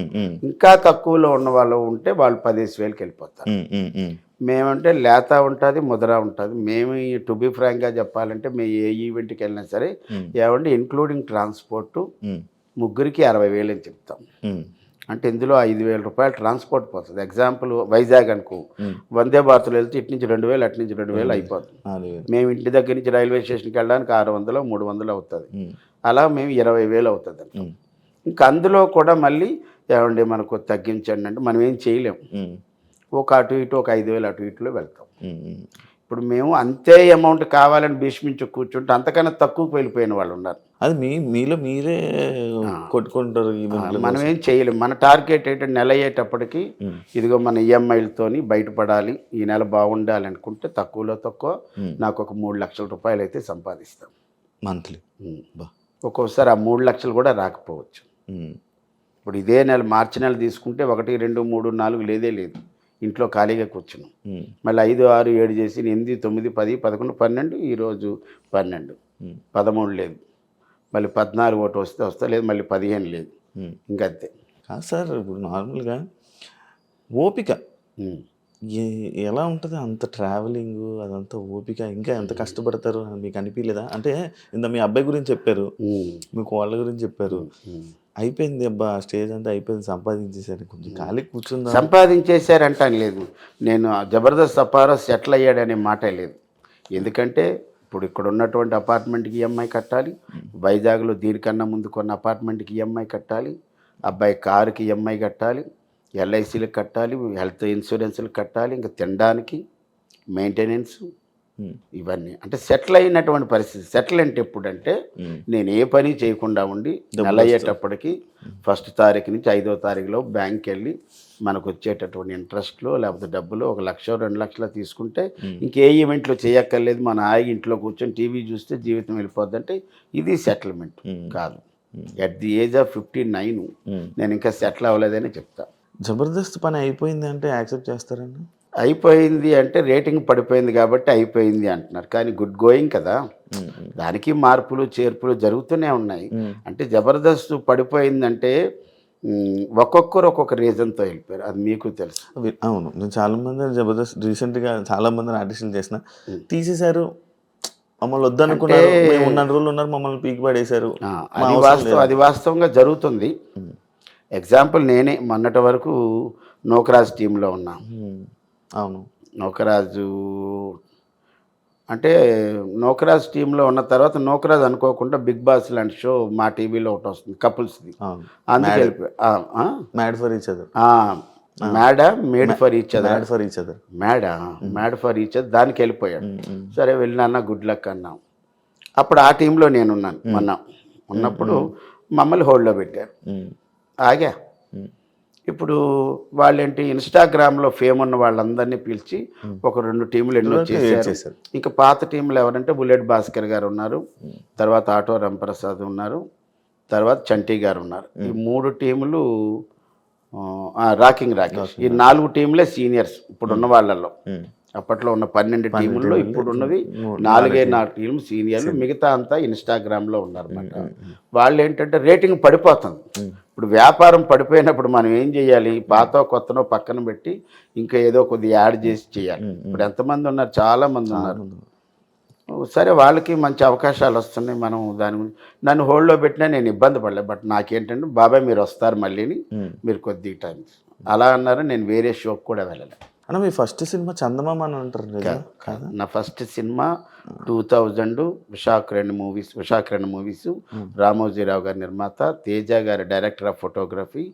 [SPEAKER 3] ఇంకా తక్కువలో ఉన్న వాళ్ళు ఉంటే వాళ్ళు 15,000కి వెళ్ళిపోతారు. మేమంటే లేత ఉంటుంది, ముదర ఉంటుంది. మేము టు బి ఫ్రాంక్గా చెప్పాలంటే మేము ఏ ఈవెంట్కి వెళ్ళినా సరే ఏమంటే ఇంక్లూడింగ్ ట్రాన్స్పోర్టు ముగ్గురికి 60,000 అని చెప్తాం. అంటే ఇందులో 5,000 రూపాయలు ట్రాన్స్పోర్ట్ పోతుంది. ఎగ్జాంపుల్ వైజాగ్ అనుకో, వందే భారత్లో వెళ్తే ఇటు నుంచి 2,000, అటు నుంచి 2,000 అయిపోతుంది. మేము ఇంటి దగ్గర నుంచి రైల్వే స్టేషన్కి వెళ్ళడానికి 600, 300 అవుతుంది. అలా మేము 20,000 అవుతుంది అంట. ఇంకా అందులో కూడా మళ్ళీ ఏమండి మనకు తగ్గించండి అంటే మనం ఏం చేయలేము. ఒక అటు ఇటు ఒక 5,000 అటు ఇటులో వెళ్తాం. ఇప్పుడు మేము అంతే అమౌంట్ కావాలని భీష్మించి కూర్చుంటే అంతకన్నా తక్కువకి వెళ్ళిపోయిన వాళ్ళు ఉన్నారు.
[SPEAKER 2] అది మీలో మీరే కొట్టుకుంటారు.
[SPEAKER 3] మనం ఏం చేయలేము. మన టార్గెట్ ఏంటంటే నెల అయ్యేటప్పటికి ఇదిగో మన ఈఎంఐలతోని బయటపడాలి, ఈ నెల బాగుండాలి అనుకుంటే తక్కువలో తక్కువ నాకు ఒక 3 లక్షల రూపాయలు అయితే సంపాదిస్తాం
[SPEAKER 2] మంత్లీ.
[SPEAKER 3] ఒక్కోసారి ఆ 3 లక్షలు కూడా రాకపోవచ్చు. ఇప్పుడు ఇదే నెల మార్చి నెల తీసుకుంటే 1, 2, 3, 4 లేదే లేదు, ఇంట్లో ఖాళీగా కూర్చున్నాం. మళ్ళీ 5, 6, 7 చేసి 8, 9, 10, 11, 12, ఈరోజు 12, 13 లేదు, మళ్ళీ 14 ఒకటి వస్తే లేదు, మళ్ళీ 15 లేదు, ఇంకంతే.
[SPEAKER 2] కాదు సార్, ఇప్పుడు నార్మల్గా ఓపిక ఎలా ఉంటుంది? అంత ట్రావెలింగ్ అదంతా ఓపిక, ఇంకా ఎంత కష్టపడతారు అని మీకు అనిపించలేదా? అంటే ఇంత మీ అబ్బాయి గురించి చెప్పారు, మీ కోళ్ళ గురించి చెప్పారు, అయిపోయింది అబ్బా స్టేజ్ అంతా అయిపోయింది, సంపాదించేసారు, కొంచెం ఖాళీ కూర్చుందా?
[SPEAKER 3] సంపాదించేశారంటాను లేదు, నేను జబర్దస్త్ అప్పారావు సెటిల్ అయ్యాడనే మాట లేదు. ఎందుకంటే ఇప్పుడు ఇక్కడ ఉన్నటువంటి అపార్ట్మెంట్కి ఈఎంఐ కట్టాలి, వైజాగ్లో దీనికన్నా ముందు కొన్న అపార్ట్మెంట్కి ఈఎంఐ కట్టాలి, అబ్బాయి కారుకి ఈఎంఐ కట్టాలి, ఎల్ఐసీలకు కట్టాలి, హెల్త్ ఇన్సూరెన్స్లకు కట్టాలి, ఇంకా తినడానికి మెయింటెనెన్స్, ఇవన్నీ అంటే సెటిల్ అయినటువంటి పరిస్థితి. సెటిల్ అంటే ఎప్పుడంటే నేను ఏ పని చేయకుండా ఉండి నెల అయ్యేటప్పటికి 1వ తారీఖు నుంచి 5వ తారీఖులో బ్యాంక్కి వెళ్ళి మనకు వచ్చేటటువంటి ఇంట్రెస్ట్లో లేకపోతే డబ్బులు 1 లక్ష 2 లక్షలు తీసుకుంటే ఇంకే ఈవెంట్లో చేయక్కర్లేదు, మన హాయిగా ఇంట్లో కూర్చొని టీవీ చూస్తే జీవితం వెళ్ళిపోద్ది అంటే ఇది సెటిల్మెంట్ కాదు. ఎట్ ది ఏజ్ ఆఫ్ 59 నేను ఇంకా సెటిల్ అవ్వలేదని చెప్తా.
[SPEAKER 2] జబర్దస్త్ పని అయిపోయింది అంటే యాక్సెప్ట్ చేస్తారండి?
[SPEAKER 3] అయిపోయింది అంటే రేటింగ్ పడిపోయింది కాబట్టి అయిపోయింది అంటున్నారు, కానీ గుడ్ గోయింగ్ కదా, దానికి మార్పులు చేర్పులు జరుగుతూనే ఉన్నాయి. అంటే జబర్దస్త్ పడిపోయిందంటే ఒక్కొక్కరు ఒక్కొక్క రీజన్తో వెళ్ళిపోయారు, అది మీకు తెలుసు.
[SPEAKER 2] అవును, నేను చాలామంది జబర్దస్త్ రీసెంట్గా చాలామంది ఆర్టిస్టులు చేసిన తీసేశారు, మమ్మల్ని వద్దనుకున్నారు, మేము ఉన్న రోజులు ఉన్నారు, మమ్మల్ని పీకి పడేశారు.
[SPEAKER 3] అది వాస్తవంగా జరుగుతుంది. ఎగ్జాంపుల్ నేనే మొన్నటి వరకు నోకరాజ్ టీంలో ఉన్నా.
[SPEAKER 2] అవును,
[SPEAKER 3] నోకరాజు అంటే నోకరాజ్ టీంలో ఉన్న తర్వాత నోకరాజ్ అనుకోకుండా బిగ్ బాస్ లాంటి షో మా టీవీలో ఒకటి వస్తుంది కపుల్స్ది, అందుకే వెళ్ళిపోయా.
[SPEAKER 2] Mad for each other,
[SPEAKER 3] made for each other, mad for each other దానికి వెళ్ళిపోయాడు. సరే వెళ్ళినా గుడ్ లక్ అన్నాం. అప్పుడు ఆ టీంలో నేనున్నాను. ఉన్నప్పుడు మమ్మల్ని హోల్డ్లో పెట్టారు, ఆగా. ఇప్పుడు వాళ్ళేంటి ఇన్స్టాగ్రామ్లో ఫేమ్ ఉన్న వాళ్ళందరినీ పిలిచి ఒక 2 టీములు ఎన్నో చేశారు. ఇంకా పాత టీంలు ఎవరంటే బుల్లెట్ భాస్కర్ గారు ఉన్నారు, తర్వాత ఆటో రంప్రసాద్ ఉన్నారు, తర్వాత చంటి గారు ఉన్నారు. ఈ 3 టీములు రాకింగ్ రాకేష్, ఈ 4 టీంలే సీనియర్స్ ఇప్పుడున్న వాళ్ళల్లో. అప్పట్లో ఉన్న 12 టీముల్లో ఇప్పుడు ఉన్నది 4 టీములు సీనియర్లు, మిగతా అంతా ఇన్స్టాగ్రామ్లో ఉన్నారన్నమాట. వాళ్ళు ఏంటంటే రేటింగ్ పడిపోతుంది. ఇప్పుడు వ్యాపారం పడిపోయినప్పుడు మనం ఏం చేయాలి? పాత కొత్తనో పక్కన పెట్టి ఇంకా ఏదో కొద్దిగా యాడ్ చేసి చేయాలి. ఇప్పుడు ఎంతమంది ఉన్నారు? చాలామంది ఉన్నారు. సరే, వాళ్ళకి మంచి అవకాశాలు వస్తున్నాయి. మనం దాని గురించి నన్ను హోల్డ్లో పెట్టినా నేను ఇబ్బంది పడలేదు. బట్ నాకేంటంటే బాబాయ్ మీరు వస్తారు మళ్ళీని, మీరు కొద్ది టైం అలా అన్నారు. నేను వేరే షోకి కూడా వెళ్ళలేదు.
[SPEAKER 2] అన్న మీ ఫస్ట్ సినిమా చందమామ అని అంటారు కదా?
[SPEAKER 3] నా first cinema 2000 Visakha movies, Ramoji Rao గారి నిర్మాత, తేజ గారి director of photography,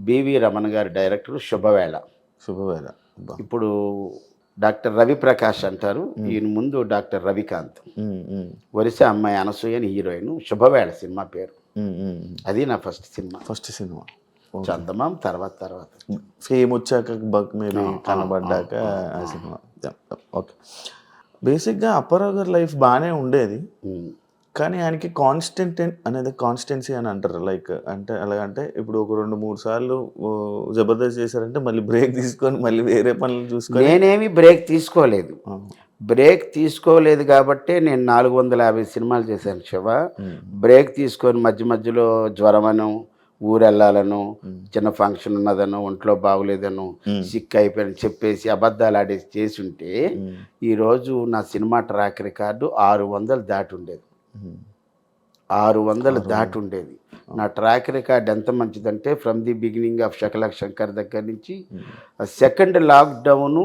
[SPEAKER 3] BV Ramana గారి డైరెక్టర్, శుభవేళ.
[SPEAKER 2] శుభవేళ.
[SPEAKER 3] ఇప్పుడు డాక్టర్ రవిప్రకాష్ అంటారు, ఈయన ముందు డాక్టర్ రవికాంత్. ఒరిస్సా అమ్మాయి అనసూయ అని హీరోయిన్. శుభవేళ సినిమా పేరు. అది నా ఫస్ట్ సినిమా.
[SPEAKER 2] ఫస్ట్ సినిమా
[SPEAKER 3] చందమామ తర్వాత
[SPEAKER 2] ఫేమ్ వచ్చాక మేబీ కనబడ్డాక ఆ సినిమా. ఓకే. బేసిక్గా అప్పారావు గారి లైఫ్ బాగానే ఉండేది, కానీ ఆయనకి కాన్స్టెన్సీ అని అంటారు. లైక్ అంటే ఎలాగంటే ఇప్పుడు ఒక 2-3 సార్లు జబర్దస్త్ చేశారంటే మళ్ళీ బ్రేక్ తీసుకొని మళ్ళీ వేరే పనులు చూసుకొని.
[SPEAKER 3] నేనేమి బ్రేక్ తీసుకోలేదు. బ్రేక్ తీసుకోలేదు కాబట్టే నేను 450 సినిమాలు చేశాను శివ. బ్రేక్ తీసుకొని మధ్య మధ్యలో జ్వరమను, ఊరెళ్ళాలను, చిన్న ఫంక్షన్ ఉన్నదను, ఒంట్లో బాగులేదను, సిక్ అయిపోయాను చెప్పేసి అబద్ధాలు ఆడేసి చేసి ఉంటే ఈరోజు నా సినిమా ట్రాక్ రికార్డు 600 దాటి ఉండేది. 600 దాటి ఉండేది. నా ట్రాక్ రికార్డ్ ఎంత మంచిదంటే from the beginning of Shakalaka Shankar దగ్గర నుంచి సెకండ్ లాక్డౌను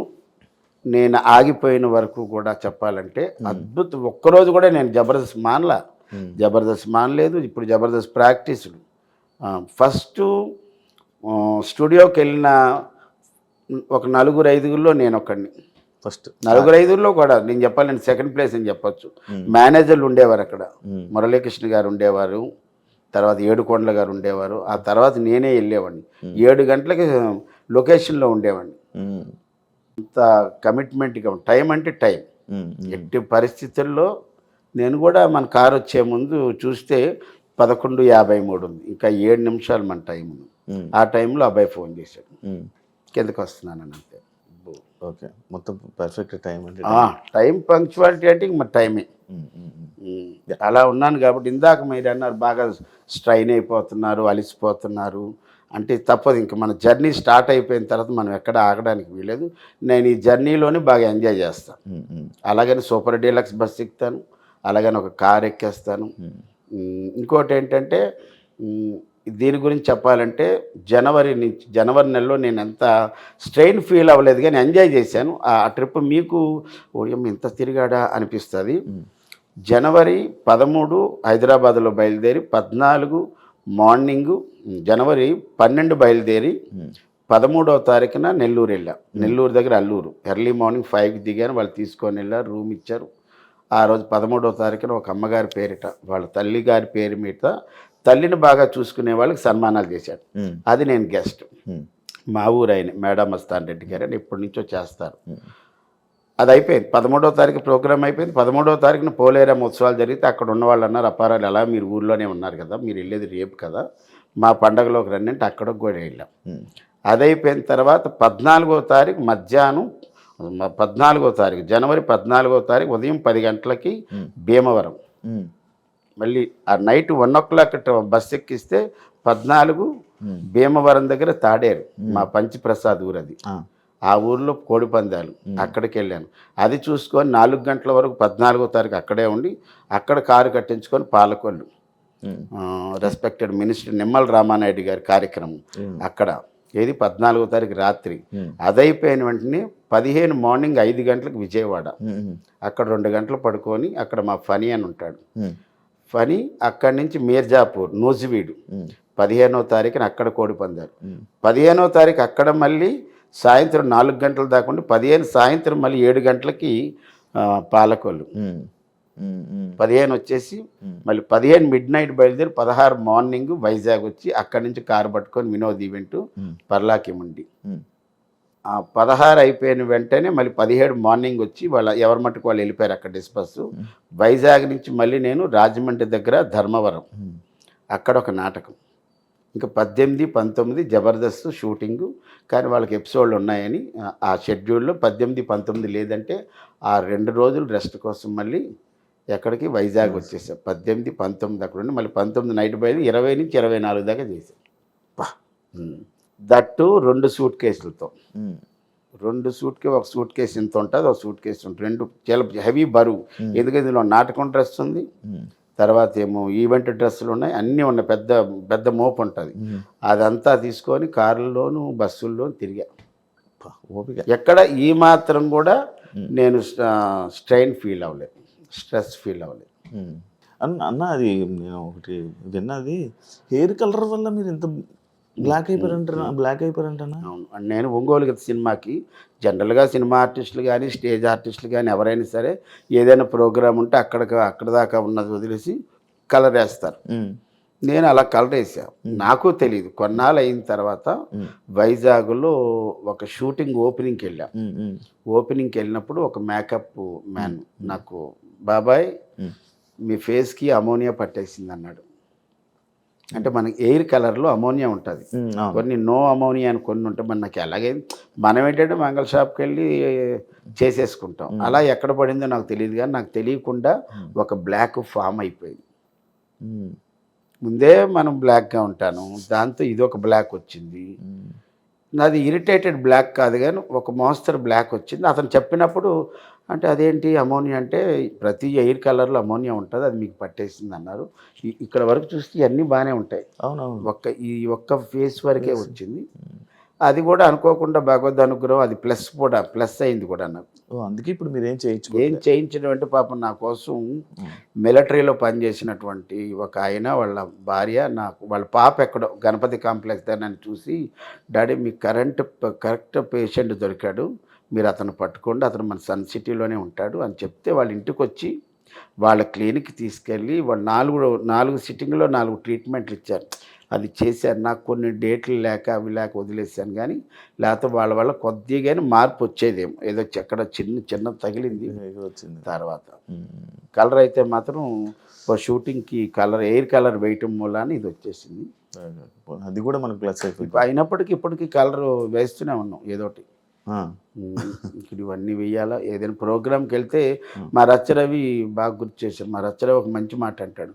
[SPEAKER 3] నేను ఆగిపోయిన వరకు కూడా చెప్పాలంటే అద్భుతం. ఒక్కరోజు కూడా నేను జబర్దస్త్ మానలేదు. ఇప్పుడు జబర్దస్త్ ప్రాక్టీసులు. ఫస్ట్ స్టూడియోకి వెళ్ళిన ఒక 4-5గురిలో నేను ఒకడిని.
[SPEAKER 2] ఫస్ట్
[SPEAKER 3] 4-5లో కూడా నేను చెప్పాలి, నేను సెకండ్ ప్లేస్ అని చెప్పొచ్చు. మేనేజర్లు ఉండేవారు అక్కడ. మురళీకృష్ణ గారు ఉండేవారు, తర్వాత ఏడుకొండల గారు ఉండేవారు. ఆ తర్వాత నేనే వెళ్ళేవాడిని. 7 గంటలకి లొకేషన్లో ఉండేవాడిని. అంత కమిట్మెంట్గా టైం అంటే టైం. ఎట్టి పరిస్థితుల్లో నేను కూడా మన కారు వచ్చే ముందు చూస్తే 11:53 ఉంది. ఇంకా 7 నిమిషాలు మన టైం ఉంది. ఆ టైంలో అబ్బాయి ఫోన్ చేశాడు, కిందకి వస్తున్నానని. అంతే.
[SPEAKER 2] ఓకే. మొత్తం పర్ఫెక్ట్ టైం అంటే
[SPEAKER 3] టైం పంక్చువాలిటీ అంటే ఇంక మరి టైమే. అలా ఉన్నాను కాబట్టి ఇందాక మీరు అన్నారు బాగా స్ట్రైన్ అయిపోతున్నారు, అలిసిపోతున్నారు అంటే తప్పదు. ఇంక మన జర్నీ స్టార్ట్ అయిపోయిన తర్వాత మనం ఎక్కడ ఆగడానికి వీలేదు. నేను ఈ జర్నీలోనే బాగా ఎంజాయ్ చేస్తాను. అలాగని సూపర్ డీలక్స్ బస్ ఎక్కుతాను, అలాగని ఒక కార్ ఎక్కేస్తాను. ఇంకోటి ఏంటంటే దీని గురించి చెప్పాలంటే జనవరి నెలలో నేను ఎంత స్ట్రెయిన్ ఫీల్ అవ్వలేదు, కానీ ఎంజాయ్ చేశాను. ఆ ట్రిప్ మీకు ఇంత తిరిగాడా అనిపిస్తుంది. జనవరి 13 హైదరాబాద్లో బయలుదేరి 14 మార్నింగు, జనవరి 12 బయలుదేరి 13వ తారీఖున నెల్లూరు వెళ్ళా. నెల్లూరు దగ్గర అల్లూరు. ఎర్లీ మార్నింగ్ 5కి దిగాను. వాళ్ళు తీసుకొని వెళ్ళారు, రూమ్ ఇచ్చారు. ఆ రోజు 13వ తారీఖున ఒక అమ్మగారి పేరిట, వాళ్ళ తల్లి గారి పేరు మీద తల్లిని బాగా చూసుకునే వాళ్ళకి సన్మానాలు చేశాడు. అది నేను గెస్ట్. మా ఊరు ఆయన మేడా మస్తాన్ రెడ్డి గారు అని ఎప్పటి నుంచో చేస్తారు. అది అయిపోయింది. 13వ తారీఖు ప్రోగ్రామ్ అయిపోయింది. 13వ తారీఖున పోలేరమ్మ ఉత్సవాలు జరిగితే అక్కడ ఉన్న వాళ్ళు అన్నారు, అప్పారాలు ఎలా మీరు ఊర్లోనే ఉన్నారు కదా, మీరు వెళ్ళేది రేపు కదా, మా పండగలోకి రండి అంటే అక్కడికి కూడా వెళ్ళాం. అది అయిపోయిన తర్వాత 14వ తారీఖు మధ్యాహ్నం, 14వ తారీఖు జనవరి 14వ తారీఖు ఉదయం 10 గంటలకి భీమవరం. మళ్ళీ ఆ నైట్ 1 o'clock బస్సు ఎక్కిస్తే 14 భీమవరం దగ్గర తాడేరు, మా పంచిప్రసాద్ ఊరు అది. ఆ ఊర్లో కోడి పందాలు, అక్కడికి వెళ్ళాను. అది చూసుకొని 4 గంటల వరకు 14వ తారీఖు అక్కడే ఉండి అక్కడ కారు కట్టించుకొని పాలకొల్లు రెస్పెక్టెడ్ మినిస్టర్ నిమ్మల రామానాయుడు గారి కార్యక్రమం అక్కడ. ఏది 14వ తారీఖు రాత్రి. అదైపోయిన వెంటనే 15 మార్నింగ్ 5 గంటలకు విజయవాడ. అక్కడ 2 గంటలు పడుకొని అక్కడ మా ఫనీ అని ఉంటాడు. ఫనీ అక్కడి నుంచి మీర్జాపూర్ నూజివీడు 15వ తారీఖున అక్కడ కోడి పందాలు. 15వ తారీఖు అక్కడ మళ్ళీ సాయంత్రం 4 గంటల దాకా ఉండి 15 సాయంత్రం మళ్ళీ 7 గంటలకి పాలకొల్లు. 15 వచ్చేసి మళ్ళీ 15 midnight బయలుదేరి 16 మార్నింగ్ వైజాగ్ వచ్చి అక్కడి నుంచి కారు పట్టుకొని వినోద్ ఈవెంట్ పర్లాకిముండి. 16 అయిపోయిన వెంటనే మళ్ళీ 17 మార్నింగ్ వచ్చి వాళ్ళ ఎవరి మట్టుకు వాళ్ళు వెళ్ళిపోయారు అక్కడ డిస్పస్. వైజాగ్ నుంచి మళ్ళీ నేను రాజమండ్రి దగ్గర ధర్మవరం అక్కడ ఒక నాటకం. ఇంకా 18, 19 జబర్దస్త్ షూటింగు, కానీ వాళ్ళకి ఎపిసోడ్లు ఉన్నాయని ఆ షెడ్యూల్లో 18, 19 లేదంటే ఆ 2 రోజులు రెస్ట్ కోసం మళ్ళీ ఎక్కడికి వైజాగ్ వచ్చేసాం. 18, 19 అక్కడ ఉండి మళ్ళీ 19 నైట్ బయలు 20 నుంచి 24 దాకా చేసాం. దట్టు 2 సూట్ కేసులతో. 2 ఒక సూట్ కేసు ఇంత ఉంటుంది, ఒక సూట్ కేసు ఉంటుంది. 2 చాలా హెవీ బరువు. ఎందుకంటే ఇందులో నాటకం డ్రెస్ ఉంది, తర్వాత ఏమో ఈవెంట్ డ్రెస్సులు ఉన్నాయి, అన్నీ ఉన్నాయి. పెద్ద పెద్ద మోపు ఉంటుంది. అదంతా తీసుకొని కారుల్లోనూ బస్సుల్లోనూ తిరిగా. ఎక్కడ ఈ మాత్రం కూడా నేను స్ట్రెయిన్ ఫీల్ అవ్వలేదు, స్ట్రెస్ ఫీల్ అవ్వలేదు.
[SPEAKER 2] అన్న అది నేను ఒకటి విన్నది, హెయిర్ కలర్ వల్ల మీరు ఇంత బ్లాక్ అయిపోయారంటనా?
[SPEAKER 3] అవును. నేను ఒంగోలు సినిమాకి జనరల్గా సినిమా ఆర్టిస్టులు కానీ స్టేజ్ ఆర్టిస్టులు కానీ ఎవరైనా సరే ఏదైనా ప్రోగ్రామ్ ఉంటే అక్కడ దాకా ఉన్నది వదిలేసి కలర్ వేస్తారు. నేను అలా కలర్ వేసా. నాకు తెలియదు. కొన్నాళ్ళు అయిన తర్వాత వైజాగ్లో ఒక షూటింగ్ ఓపెనింగ్కి వెళ్ళా. ఓపెనింగ్కి వెళ్ళినప్పుడు ఒక మేకప్ మ్యాన్ నాకు, బాబాయ్ మీ ఫేస్కి అమోనియా పట్టేసింది అన్నాడు. అంటే మనకి ఎయిర్ కలర్లో అమోనియా ఉంటుంది, కొన్ని నో అమోనియా అని కొన్ని ఉంటాయి. నాకు ఎలాగే మనం ఏంటంటే మంగళ షాప్కి వెళ్ళి చేసేసుకుంటాం. అలా ఎక్కడ పడిందో నాకు తెలియదు, కానీ నాకు తెలియకుండా ఒక బ్లాక్ ఫామ్ అయిపోయింది. ముందే మనం బ్లాక్గా ఉంటాను, దాంతో ఇది ఒక బ్లాక్ వచ్చింది. నాది ఇరిటేటెడ్ బ్లాక్ కాదు కానీ ఒక మోస్తరు బ్లాక్ వచ్చింది. అతను చెప్పినప్పుడు అంటే అదేంటి అమోనియా అంటే ప్రతి ఎయిర్ కలర్లో అమోనియా ఉంటుంది, అది మీకు పట్టేసింది అన్నారు. ఇక్కడ వరకు చూస్తే ఇవన్నీ బాగానే ఉంటాయి.
[SPEAKER 2] అవునవును.
[SPEAKER 3] ఈ ఒక్క ఫేస్ వరకే వచ్చింది. అది కూడా అనుకోకుండా భగవద్ అనుగ్రహం, అది ప్లస్ అయింది కూడా నాకు.
[SPEAKER 2] అందుకే ఇప్పుడు మీరు ఏం
[SPEAKER 3] చేయించడం అంటే పాపం నా కోసం మిలిటరీలో పనిచేసినటువంటి ఒక ఆయన వాళ్ళ భార్య, నాకు వాళ్ళ పాప ఎక్కడో గణపతి కాంప్లెక్స్ దగ్గర నన్ను చూసి, డాడీ మీకు కరెక్ట్ పేషెంట్ దొరికాడు, మీరు అతను పట్టుకోండి, అతను మన సన్ సిటీలోనే ఉంటాడు అని చెప్తే వాళ్ళ ఇంటికి వచ్చి వాళ్ళ క్లినిక్కి తీసుకెళ్ళి వాళ్ళు 4 సిట్టింగ్లో 4 ట్రీట్మెంట్లు ఇచ్చారు. అది చేశారు. నాకు కొన్ని డేట్లు లేక అవి లేక వదిలేసాను, కానీ లేకపోతే వాళ్ళ వల్ల కొద్దిగానే మార్పు వచ్చేదేమో. ఏదో ఎక్కడ చిన్న తగిలింది
[SPEAKER 2] వచ్చింది.
[SPEAKER 3] తర్వాత కలర్ అయితే మాత్రం షూటింగ్కి ఎయిర్ కలర్ వేయటం మూలాన ఇది వచ్చేసింది.
[SPEAKER 2] అది కూడా మనకు ప్లస్ అయిపోయింది.
[SPEAKER 3] అయినప్పటికీ ఇప్పటికీ కలర్ వేస్తూనే ఉన్నాం ఏదోటి. ఇక్కడ ఇవన్నీ వెయ్యాలా. ఏదైనా ప్రోగ్రామ్కి వెళ్తే మా రచ్చరవి బాగా గుర్తు చేశారు. మా రచ్చరవి ఒక మంచి మాట అంటాడు,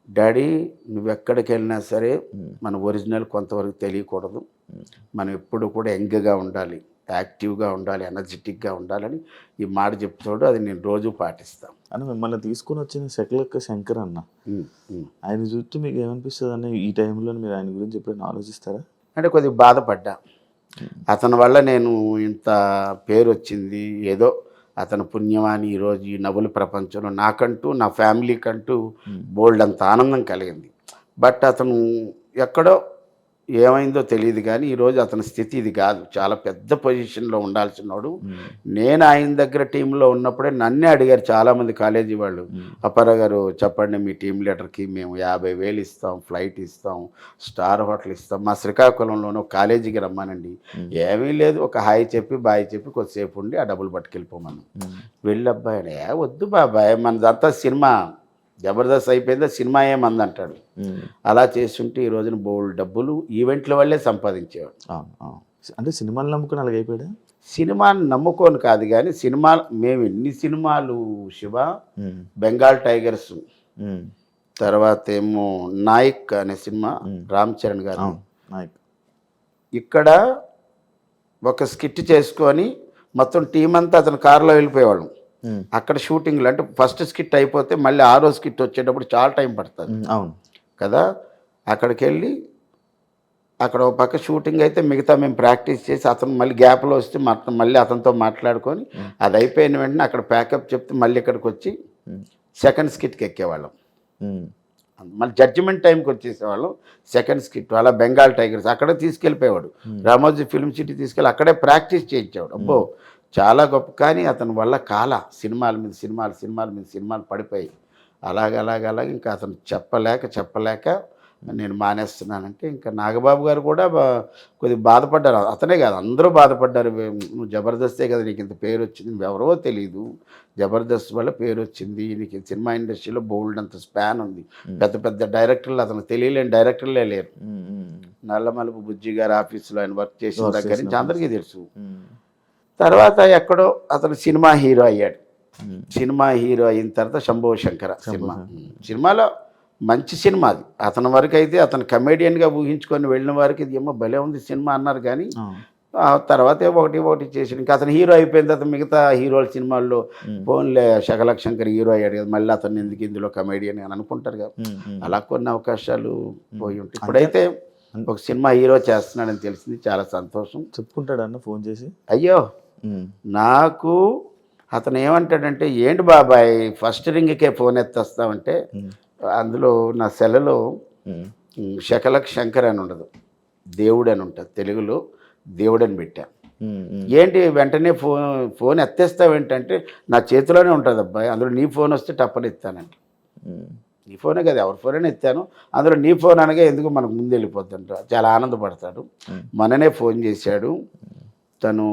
[SPEAKER 3] డాడీ నువ్వు ఎక్కడికి వెళ్ళినా సరే మన ఒరిజినల్ కొంతవరకు తెలియకూడదు, మనం ఎప్పుడు కూడా యంగ్గా ఉండాలి, యాక్టివ్గా ఉండాలి, ఎనర్జెటిక్గా ఉండాలని ఈ మాట చెప్తాడు. అది నేను రోజు పాటిస్తాను.
[SPEAKER 2] అని మిమ్మల్ని తీసుకుని వచ్చిన శకలక్క శంకర్ అన్న, ఆయన చూస్తే మీకు ఏమనిపిస్తుంది అన్న ఈ టైంలో? మీరు ఆయన గురించి ఎప్పుడైనా ఆలోచిస్తారా?
[SPEAKER 3] అంటే కొద్దిగా బాధపడ్డా. అతని వల్ల నేను ఇంత పేరు వచ్చింది, ఏదో అతని పుణ్యమాని ఈరోజు ఈ నవ్వుల ప్రపంచంలో నాకంటూ నా ఫ్యామిలీకంటూ బోల్డ్ అంత ఆనందం కలిగింది. బట్ అతను ఎక్కడో ఏమైందో తెలియదు, కానీ ఈరోజు అతని స్థితి ఇది కాదు. చాలా పెద్ద పొజిషన్లో ఉండాల్సినోడు. నేను ఆయన దగ్గర టీంలో ఉన్నప్పుడే నన్నే అడిగారు చాలామంది కాలేజీ వాళ్ళు, అప్పారావు గారు చెప్పండి మీ టీం లీడర్కి మేము 50,000 ఇస్తాం, ఫ్లైట్ ఇస్తాం, స్టార్ హోటల్ ఇస్తాం, మా శ్రీకాకుళంలోనూ కాలేజీకి రమ్మానండి. ఏమీ లేదు, ఒక హాయ్ చెప్పి బాయ్ చెప్పి కొద్దిసేపు ఉండి ఆ డబ్బులు పట్టుకెళ్ళిపోమను. వెళ్ళబ్బాయి వద్దు బాబాయ్ మనదంతా సినిమా, జబర్దస్త్ అయిపోయిందా సినిమా ఏమందంటాడు. అలా చేస్తుంటే ఈ రోజున బోల్డ్ డబ్బులు ఈవెంట్ల వల్లే సంపాదించేవాడు.
[SPEAKER 2] అంటే సినిమాలు నమ్ముకొని అలాగైపోయాడు.
[SPEAKER 3] సినిమాని నమ్ముకోని కాదు, కానీ మేము ఎన్ని సినిమాలు శివ, బెంగాల్ టైగర్స్, తర్వాత ఏమో నాయక్ అనే సినిమా రామ్ చరణ్ గారు, ఇక్కడ ఒక స్కిట్ చేసుకొని మొత్తం టీం అంతా అతను కారులో వెళ్ళిపోయేవాళ్ళం. అక్కడ షూటింగ్లు అంటే ఫస్ట్ స్కిట్ అయిపోతే మళ్ళీ 6వ స్కిట్ వచ్చేటప్పుడు చాలా టైం పడుతుంది. అవును కదా. అక్కడికి వెళ్ళి అక్కడ ఒక పక్క షూటింగ్ అయితే మిగతా మేము ప్రాక్టీస్ చేసి అతను మళ్ళీ గ్యాప్లో వస్తే మళ్ళీ అతనితో మాట్లాడుకొని అది అయిపోయిన వెంటనే అక్కడ ప్యాకప్ చెప్తే మళ్ళీ ఇక్కడికి వచ్చి సెకండ్ స్కిట్కి ఎక్కేవాళ్ళం. మళ్ళీ జడ్జిమెంట్ టైంకి వచ్చేసేవాళ్ళం. సెకండ్ స్కిట్ అలా బెంగాల్ టైగర్స్ అక్కడ తీసుకెళ్ళిపోయేవాడు. రామోజీ ఫిల్మ్ సిటీ తీసుకెళ్ళి అక్కడే ప్రాక్టీస్ చేయించేవాడు. అబ్బో చాలా గొప్ప. కానీ అతని వల్ల సినిమాల మీద సినిమాలు పడిపోయి అలాగ ఇంకా అతను చెప్పలేక నేను మానేస్తున్నానంటే, ఇంకా నాగబాబు గారు కూడా కొద్దిగా బాధపడ్డారు. అతనే కాదు అందరూ బాధపడ్డారు. నువ్వు జబర్దస్తే కదా నీకు ఇంత పేరు వచ్చింది, నువ్వెవరో తెలియదు, జబర్దస్త్ వల్ల పేరు వచ్చింది, నీకు సినిమా ఇండస్ట్రీలో బోల్డ్ అంత స్పాన్ ఉంది, పెద్ద డైరెక్టర్లు అతను తెలియలేని డైరెక్టర్లే లేరు. నల్లమలుపు బుజ్జి గారి ఆఫీసులో ఆయన వర్క్ చేసిన దగ్గర నుంచి అందరికీ తెలుసు. తర్వాత ఎక్కడో అతను సినిమా హీరో అయ్యాడు. సినిమా హీరో అయిన తర్వాత శంభో శంకర సినిమాలో మంచి సినిమా అది. అతని వరకు అయితే అతను కమెడియన్గా ఊహించుకొని వెళ్ళిన వారికి ఇది ఏమో భలే ఉంది సినిమా అన్నారు. కానీ ఆ తర్వాత ఒకటి చేసి ఇంకా అతను హీరో అయిపోయిన తర్వాత మిగతా హీరోల సినిమాల్లో ఫోన్లే శకలక్ శంకర్ హీరో అయ్యాడు కదా, మళ్ళీ అతను ఎందుకు ఇందులో కమెడియన్ అని అనుకుంటారు కదా. అలా కొన్ని అవకాశాలు పోయి ఉంటాయి. ఇప్పుడైతే ఒక సినిమా హీరో చేస్తున్నాడని తెలిసింది, చాలా సంతోషం.
[SPEAKER 2] చెప్పుకుంటాడు అన్న ఫోన్ చేసి.
[SPEAKER 3] అయ్యో నాకు అతను ఏమంటాడంటే, ఏంటి బాబాయ్ ఫస్ట్ రింగ్కే ఫోన్ ఎత్తేస్తామంటే అందులో నా సెలలో శకలక్ శంకర్ అని ఉండదు, దేవుడు అని ఉంటుంది తెలుగులో, దేవుడు అని పెట్టా. ఏంటి వెంటనే ఫోన్ ఎత్తేస్తావు ఏంటంటే, నా చేతిలోనే ఉంటుంది అబ్బాయి, అందులో నీ ఫోన్ వస్తే టప్పని ఎత్తానంట. నీ ఫోనే కదా, ఎవరి ఫోన్ ఎత్తాను, అందులో నీ ఫోన్ అనగా ఎందుకు మనకు ముందు వెళ్ళిపోతుంట. చాలా ఆనందపడతాడు. మననే ఫోన్ చేశాడు. తను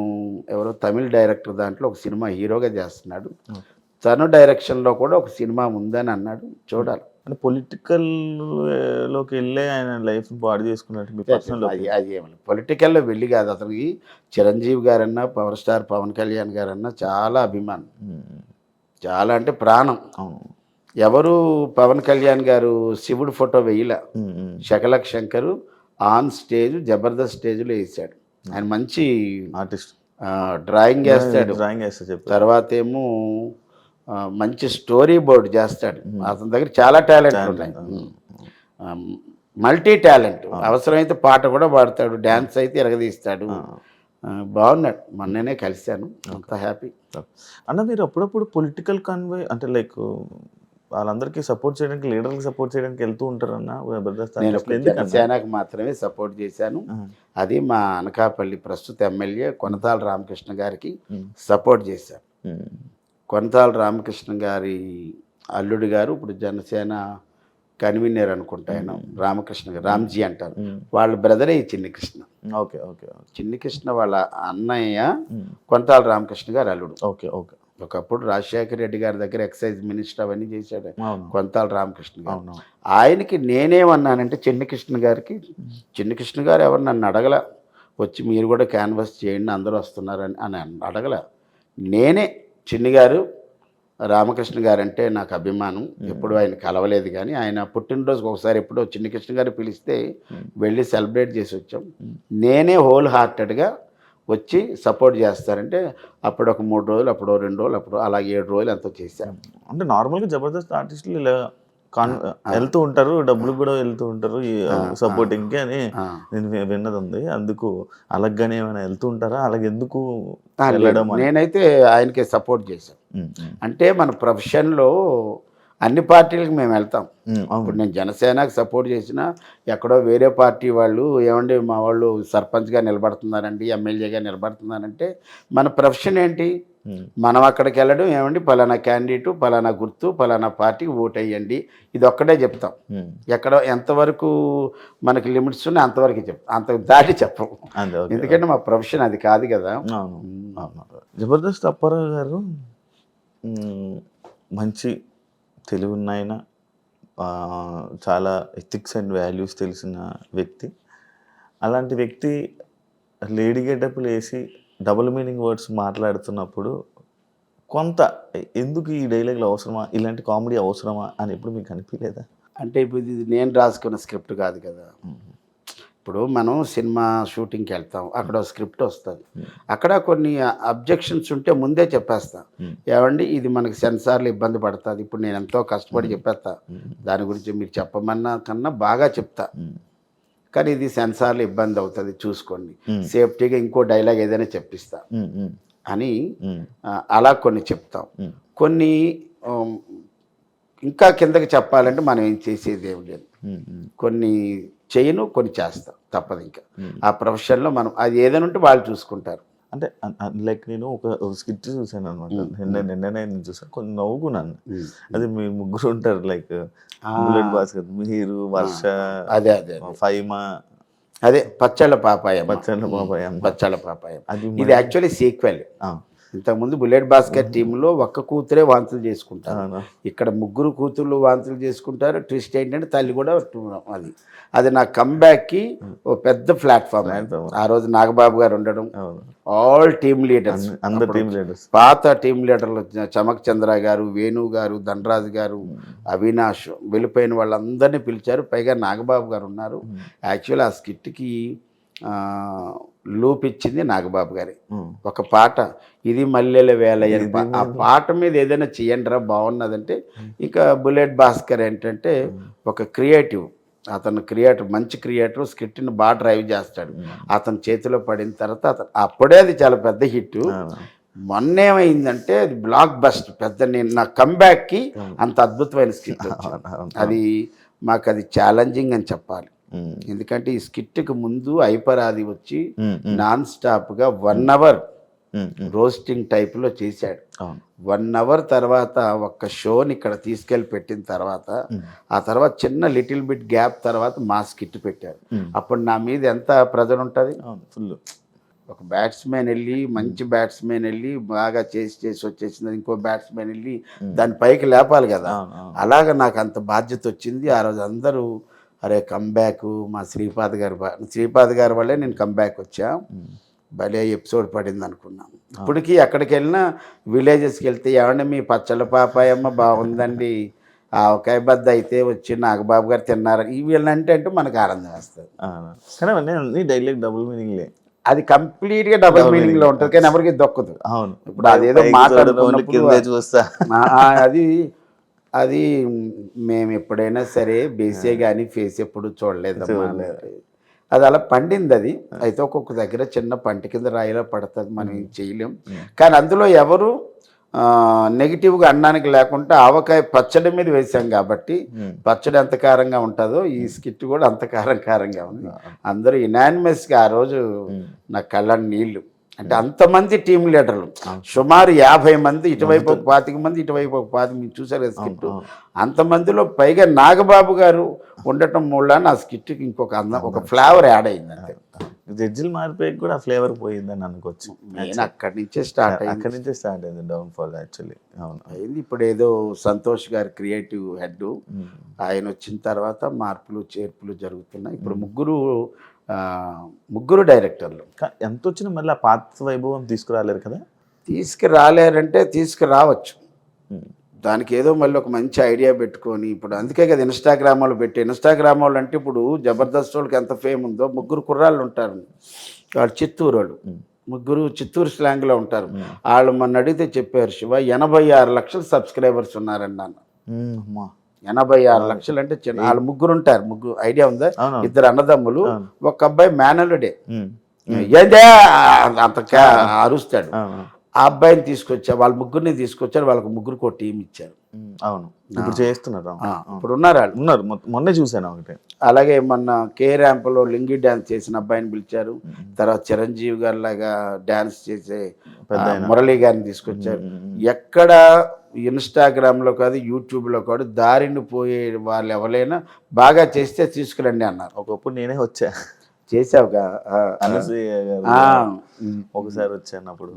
[SPEAKER 3] ఎవరో తమిళ డైరెక్టర్, దాంట్లో ఒక సినిమా హీరోగా చేస్తున్నాడు. తను డైరెక్షన్లో కూడా ఒక సినిమా ఉందని అన్నాడు. చూడాలి.
[SPEAKER 2] అంటే పొలిటికల్ లోకి వెళ్ళే ఆయన లైఫ్ పాడు చేసుకున్నట్టు మీ పర్సనల్
[SPEAKER 3] అది ఏమన్నా పొలిటికల్లో వెళ్ళి కాదు. అతనికి చిరంజీవి గారన్నా, పవర్ స్టార్ పవన్ కళ్యాణ్ గారన్నా చాలా అభిమానం, చాలా అంటే ప్రాణం. ఎవరు పవన్ కళ్యాణ్ గారు శివుడు ఫోటో వేయలే, శకలక్ శంకరు ఆన్ స్టేజ్ జబర్దస్త్ స్టేజ్లో వేసాడు. ఆయన మంచి
[SPEAKER 2] ఆర్టిస్ట్,
[SPEAKER 3] డ్రాయింగ్ వేస్తాడు. తర్వాత ఏమో మంచి స్టోరీ బోర్డ్ చేస్తాడు. అతని దగ్గర చాలా టాలెంట్ ఉన్నాయి, మల్టీ టాలెంట్. అవసరమైతే పాట కూడా పాడతాడు, డ్యాన్స్ అయితే ఎరగదీస్తాడు. బాగున్నాడు. మొన్ననే కలిశాను, అంత హ్యాపీ.
[SPEAKER 2] అన్న మీరు అప్పుడప్పుడు పొలిటికల్ కాన్వే అంటే లైక్ వాళ్ళందరికీ సపోర్ట్ చేయడానికి, లీడర్కి సపోర్ట్ చేయడానికి వెళ్తూ ఉంటారన్న?
[SPEAKER 3] నేను జనసేనకు మాత్రమే సపోర్ట్ చేశాను. అది మా అనకాపల్లి ప్రస్తుత ఎమ్మెల్యే కొనతాల రామకృష్ణ గారికి సపోర్ట్ చేశాను. కొనతాల రామకృష్ణ గారి అల్లుడు గారు ఇప్పుడు జనసేన కన్వీనర్ అనుకుంటా, ఆయన రామకృష్ణ గారు, రామ్జీ అంటారు. వాళ్ళ బ్రదరే ఈ చిన్ని కృష్ణ.
[SPEAKER 2] Okay okay.
[SPEAKER 3] చిన్ని కృష్ణ వాళ్ళ అన్నయ్య కొనతాల రామకృష్ణ గారు అల్లుడు.
[SPEAKER 2] Okay okay.
[SPEAKER 3] ఒకప్పుడు రాజశేఖర రెడ్డి గారి దగ్గర ఎక్సైజ్ మినిస్టర్ అవన్నీ చేశాడు కొనతాల రామకృష్ణ గారు. ఆయనకి నేనేమన్నానంటే, చిన్ని కృష్ణ గారికి, చిన్ని కృష్ణ గారు ఎవరు నన్ను అడగల, వచ్చి మీరు కూడా క్యాన్వాస్ చేయండి అందరూ వస్తున్నారని అని అడగల. నేనే చిన్ని గారు రామకృష్ణ గారు అంటే నాకు అభిమానం. ఎప్పుడు ఆయన కలవలేదు, కానీ ఆయన పుట్టినరోజుకి ఒకసారి ఎప్పుడో చిన్ని కృష్ణ గారు పిలిస్తే వెళ్ళి సెలబ్రేట్ చేసి వచ్చాం. నేనే హోల్ హార్టెడ్గా వచ్చి సపోర్ట్ చేస్తారంటే అప్పుడు ఒక 3 రోజులు, అప్పుడు 2 రోజులు, అప్పుడు అలా 7 రోజులు ఎంతో చేశాను.
[SPEAKER 2] అంటే నార్మల్గా జబర్దస్త్ ఆర్టిస్టులు ఇలా వెళ్తూ ఉంటారు, డబ్బులు కూడా వెళ్తూ ఉంటారు సపోర్టింగ్కి అని నేను విన్నది ఉంది. అందుకు అలాగనే ఏమైనా వెళ్తూ ఉంటారా? అలాగే ఎందుకు వెళ్ళడం?
[SPEAKER 3] నేనైతే ఆయనకే సపోర్ట్ చేశాను. అంటే మన ప్రొఫెషన్లో అన్ని పార్టీలకు మేము వెళ్తాం. ఇప్పుడు నేను జనసేనకు సపోర్ట్ చేసినా, ఎక్కడో వేరే పార్టీ వాళ్ళు ఏమండి మా వాళ్ళు సర్పంచ్గా నిలబడుతున్నారండి, ఎమ్మెల్యేగా నిలబడుతున్నారంటే మన ప్రొఫెషన్ ఏంటి? మనం అక్కడికి వెళ్ళడం, ఏమండి పలానా క్యాండిడేటు, పలానా గుర్తు, పలానా పార్టీకి ఓటు వేయండి, ఇది ఒక్కటే చెప్తాం. ఎక్కడ ఎంతవరకు మనకి లిమిట్స్ ఉన్నాయి అంతవరకు చెప్తాం, అంత దాటి చెప్పం. ఎందుకంటే మా ప్రొఫెషన్ అది కాదు కదా.
[SPEAKER 2] జబర్దస్త్ అప్పారావు గారు మంచి తెలివి ఉన్నాయన, చాలా ఎథిక్స్ అండ్ వాల్యూస్ తెలిసిన వ్యక్తి. అలాంటి వ్యక్తి లేడీ గెటప్లు వేసి డబుల్ మీనింగ్ వర్డ్స్ మాట్లాడుతున్నప్పుడు కొంత ఎందుకు ఈ డైలాగులు అవసరమా, ఇలాంటి కామెడీ అవసరమా అని ఎప్పుడు మీకు అనిపించలేదా?
[SPEAKER 3] అంటే ఇప్పుడు ఇది నేను రాసుకున్న స్క్రిప్ట్ కాదు కదా. ఇప్పుడు మనం సినిమా షూటింగ్కి వెళ్తాం, అక్కడ స్క్రిప్ట్ వస్తుంది, అక్కడ కొన్ని అబ్జెక్షన్స్ ఉంటే ముందే చెప్పేస్తా. ఏమండి ఇది మనకి సెన్సార్లు ఇబ్బంది పడుతుంది, ఇప్పుడు నేను ఎంతో కష్టపడి చెప్పేస్తా, దాని గురించి మీరు చెప్పమన్నా కన్నా బాగా చెప్తా, కానీ ఇది సెన్సార్లు ఇబ్బంది అవుతుంది చూసుకోండి, సేఫ్టీగా ఇంకో డైలాగ్ ఏదైనా చెప్పిస్తా అని అలా కొన్ని చెప్తాం. కొన్ని ఇంకా కిందకి చెప్పాలంటే మనం ఏం చేసేది ఏం లేదు, కొన్ని చేయను, కొన్ని చేస్తాం, తప్పదు. ఇంకా ఆ ప్రొఫెషన్లో మనం అది ఏదైనా ఉంటే వాళ్ళు చూసుకుంటారు.
[SPEAKER 2] అంటే లైక్ నేను ఒక స్కిట్ చూసాను అనమాట, నిన్ననే నేను చూసాను, కొంచెం నవ్వుకున్నాను. అది మీ ముగ్గురు ఉంటారు, లైక్ బుల్లెట్ భాస్కర్, మీరు, వర్ష,
[SPEAKER 3] అదే అదే
[SPEAKER 2] ఫైమా,
[SPEAKER 3] అదే పచ్చళ్ళ పాపాయం,
[SPEAKER 2] పచ్చళ్ళ పాపాయం.
[SPEAKER 3] ఇది యాక్చువల్లీ సీక్వెల్. ఇంతకుముందు బుల్లెట్ భాస్కర్ టీంలో ఒక్క కూతురే వాంతులు చేసుకుంటారు, ఇక్కడ ముగ్గురు కూతుర్లు వాంతులు చేసుకుంటారు. ట్విస్ట్ ఏంటంటే తల్లి కూడా అది నా కంబ్యాక్కి ఓ పెద్ద ప్లాట్ఫామ్. ఆ రోజు నాగబాబు గారు ఉండడం, ఆల్ టీమ్ లీడర్స్,
[SPEAKER 2] అందరు టీమ్ లీడర్స్,
[SPEAKER 3] పాత టీమ్ లీడర్లు చమక్ చంద్ర గారు, వేణు గారు, ధనరాజు గారు, అవినాష్, వెళ్ళిపోయిన వాళ్ళందరినీ పిలిచారు. పైగా నాగబాబు గారు ఉన్నారు. యాక్చువల్ ఆ స్కిట్కి లూప్ ఇచ్చింది నాగబాబు గారి ఒక పాట, ఇది మల్లెల వేల. ఆ పాట మీద ఏదైనా చేయండిరా బాగున్నదంటే, ఇంకా బుల్లెట్ భాస్కర్ ఏంటంటే ఒక క్రియేటివ్, అతను క్రియేటర్, మంచి క్రియేటర్, స్క్రిప్ట్ని బాగా డ్రైవ్ చేస్తాడు. అతని చేతిలో పడిన తర్వాత అప్పుడే అది చాలా పెద్ద హిట్. మొన్న ఏమైందంటే అది బ్లాక్ బస్ట్ పెద్ద. నేను నా కంబ్యాక్కి అంత అద్భుతమైన స్క్రిప్ట్, అది మాకు అది ఛాలెంజింగ్ అని చెప్పాలి. ఎందుకంటే ఈ స్కిట్కి ముందు ఐపరాది వచ్చి నాన్ స్టాప్గా 1 అవర్ రోస్టింగ్ టైప్లో చేశాడు. 1 అవర్ తర్వాత ఒక్క షోని ఇక్కడ తీసుకెళ్ళి పెట్టిన తర్వాత ఆ తర్వాత చిన్న లిటిల్ బిట్ గ్యాప్ తర్వాత మా స్కిట్ పెట్టారు. అప్పుడు నా మీద ఎంత ప్రెజర్ ఉంటుంది.
[SPEAKER 2] ఫుల్
[SPEAKER 3] ఒక బ్యాట్స్మెన్ వెళ్ళి మంచి బ్యాట్స్మెన్ వెళ్ళి బాగా చేసి వచ్చేసింది, ఇంకో బ్యాట్స్మెన్ వెళ్ళి దాని పైకి లేపాలి కదా. అలాగ నాకు అంత బాధ్యత వచ్చింది. ఆ రోజు అందరూ అరే కంబ్యాక్ మా శ్రీపాద్ గారి వల్లే నేను కంబ్యాక్ వచ్చా, భలే ఎపిసోడ్ పడింది అనుకున్నాను. ఇప్పటికీ ఎక్కడికి వెళ్ళినా విలేజెస్కి వెళ్తే ఏమంటే మీ పచ్చళ్ళ పాపాయమ్మ బాగుందండి, ఆవకాయ బద్ద అయితే వచ్చి నాగబాబు గారు తిన్నారు వీళ్ళంటే మనకు ఆనందం వస్తుంది.
[SPEAKER 2] కానీ డైలాగ్ డబుల్ మీనింగ్లే,
[SPEAKER 3] అది కంప్లీట్గా డబుల్ మీనింగ్లో ఉంటుంది కానీ ఎవరికి దొక్కదు.
[SPEAKER 2] అవును,
[SPEAKER 3] ఇప్పుడు అదేదో మాట్లాడుకున్నప్పుడు
[SPEAKER 2] చూస్తా
[SPEAKER 3] అది మేము ఎప్పుడైనా సరే బేసే కానీ ఫేస్ ఎప్పుడు చూడలేదమ్మా. అది అలా పండింది. అది అయితే ఒక్కొక్క దగ్గర చిన్న పంట కింద రాయిలో పడుతుంది, మనం ఏం చేయలేం. కానీ అందులో ఎవరు నెగిటివ్గా అనడానికి లేకుండా ఆవకాయ పచ్చడి మీద వేసాం కాబట్టి పచ్చడి ఎంత కారంగా ఉంటుందో ఈ స్కిట్ కూడా అంత కారంగా ఉంది. అందరూ యునానిమస్గా ఆ రోజు నా కళ్ళ నీళ్ళు. అంటే అంతమంది టీం లీడర్లు సుమారు 50 మంది, ఇటువైపు ఒక 25 మంది, ఇటువైపు ఒక 25 మీరు చూసారు కదా స్కిట్. అంతమందిలో పైగా నాగబాబు గారు ఉండటం మూల నా స్కిట్కి ఇంకొక అందం, ఒక ఫ్లేవర్ యాడ్ అయింది. అంతే,
[SPEAKER 2] జడ్జిలు మారిపోయి కూడా ఆ ఫ్లేవర్ పోయిందని అనుకోవచ్చు.
[SPEAKER 3] నేను అక్కడి నుంచే స్టార్ట్
[SPEAKER 2] అయింది డౌన్ఫాల్ యాక్చువల్లీ. అవును
[SPEAKER 3] అయింది. ఇప్పుడు ఏదో సంతోష్ గారు క్రియేటివ్ హెడ్, ఆయన వచ్చిన తర్వాత మార్పులు చేర్పులు జరుగుతున్నాయి. ఇప్పుడు ముగ్గురు డైరెక్టర్లు.
[SPEAKER 2] ఎంత వచ్చినా మళ్ళీ ఆ పాత వైభవం తీసుకురాలేరు కదా.
[SPEAKER 3] తీసుకురాలేరంటే తీసుకురావచ్చు, దానికి ఏదో మళ్ళీ ఒక మంచి ఐడియా పెట్టుకొని. ఇప్పుడు అందుకే కదా ఇన్స్టాగ్రామాలు ఇన్స్టాగ్రామాలు అంటే ఇప్పుడు జబర్దస్త్ వాళ్ళకి ఎంత ఫేమ్ ఉందో, ముగ్గురు కుర్రాళ్ళు ఉంటారు, వాళ్ళు చిత్తూరు వాళ్ళు, ముగ్గురు చిత్తూరు స్లాంగ్లో ఉంటారు. వాళ్ళు మొన్న అడిగితే చెప్పారు, శివ 86 లక్షల సబ్స్క్రైబర్స్ ఉన్నారండి అన్న. 86 లక్షలు అంటే చిన్న, వాళ్ళు ముగ్గురు ఉంటారు. ముగ్గురు ఐడియా ఉందా? 2 అన్నదమ్ములు, ఒక అబ్బాయి మేనలుడే, ఏదే అంత అరుస్తాడు. ఆ అబ్బాయిని తీసుకొచ్చారు, వాళ్ళ ముగ్గురిని తీసుకొచ్చారు, వాళ్ళకి ముగ్గురికి ఒక టీం ఇచ్చారు.
[SPEAKER 2] అవును, ఇప్పుడు చేస్తున్నారు.
[SPEAKER 3] ఇప్పుడు ఉన్నారు,
[SPEAKER 2] మొన్నే చూసాను ఒకటి.
[SPEAKER 3] అలాగే మొన్న కే ర్యాంప్లో లింగి డ్యాన్స్ చేసిన అబ్బాయిని పిలిచారు. తర్వాత చిరంజీవి గారి లాగా డ్యాన్స్ చేసే మురళీ గారిని తీసుకొచ్చారు. ఎక్కడ ఇన్స్టాగ్రామ్లో కాదు, యూట్యూబ్లో కాదు, దారిని పోయే వాళ్ళు ఎవరైనా బాగా చేస్తే తీసుకురండి అన్నారు.
[SPEAKER 2] ఒకప్పుడు నేనే వచ్చా,
[SPEAKER 3] చేసావుగా
[SPEAKER 2] ఒకసారి వచ్చానప్పుడు.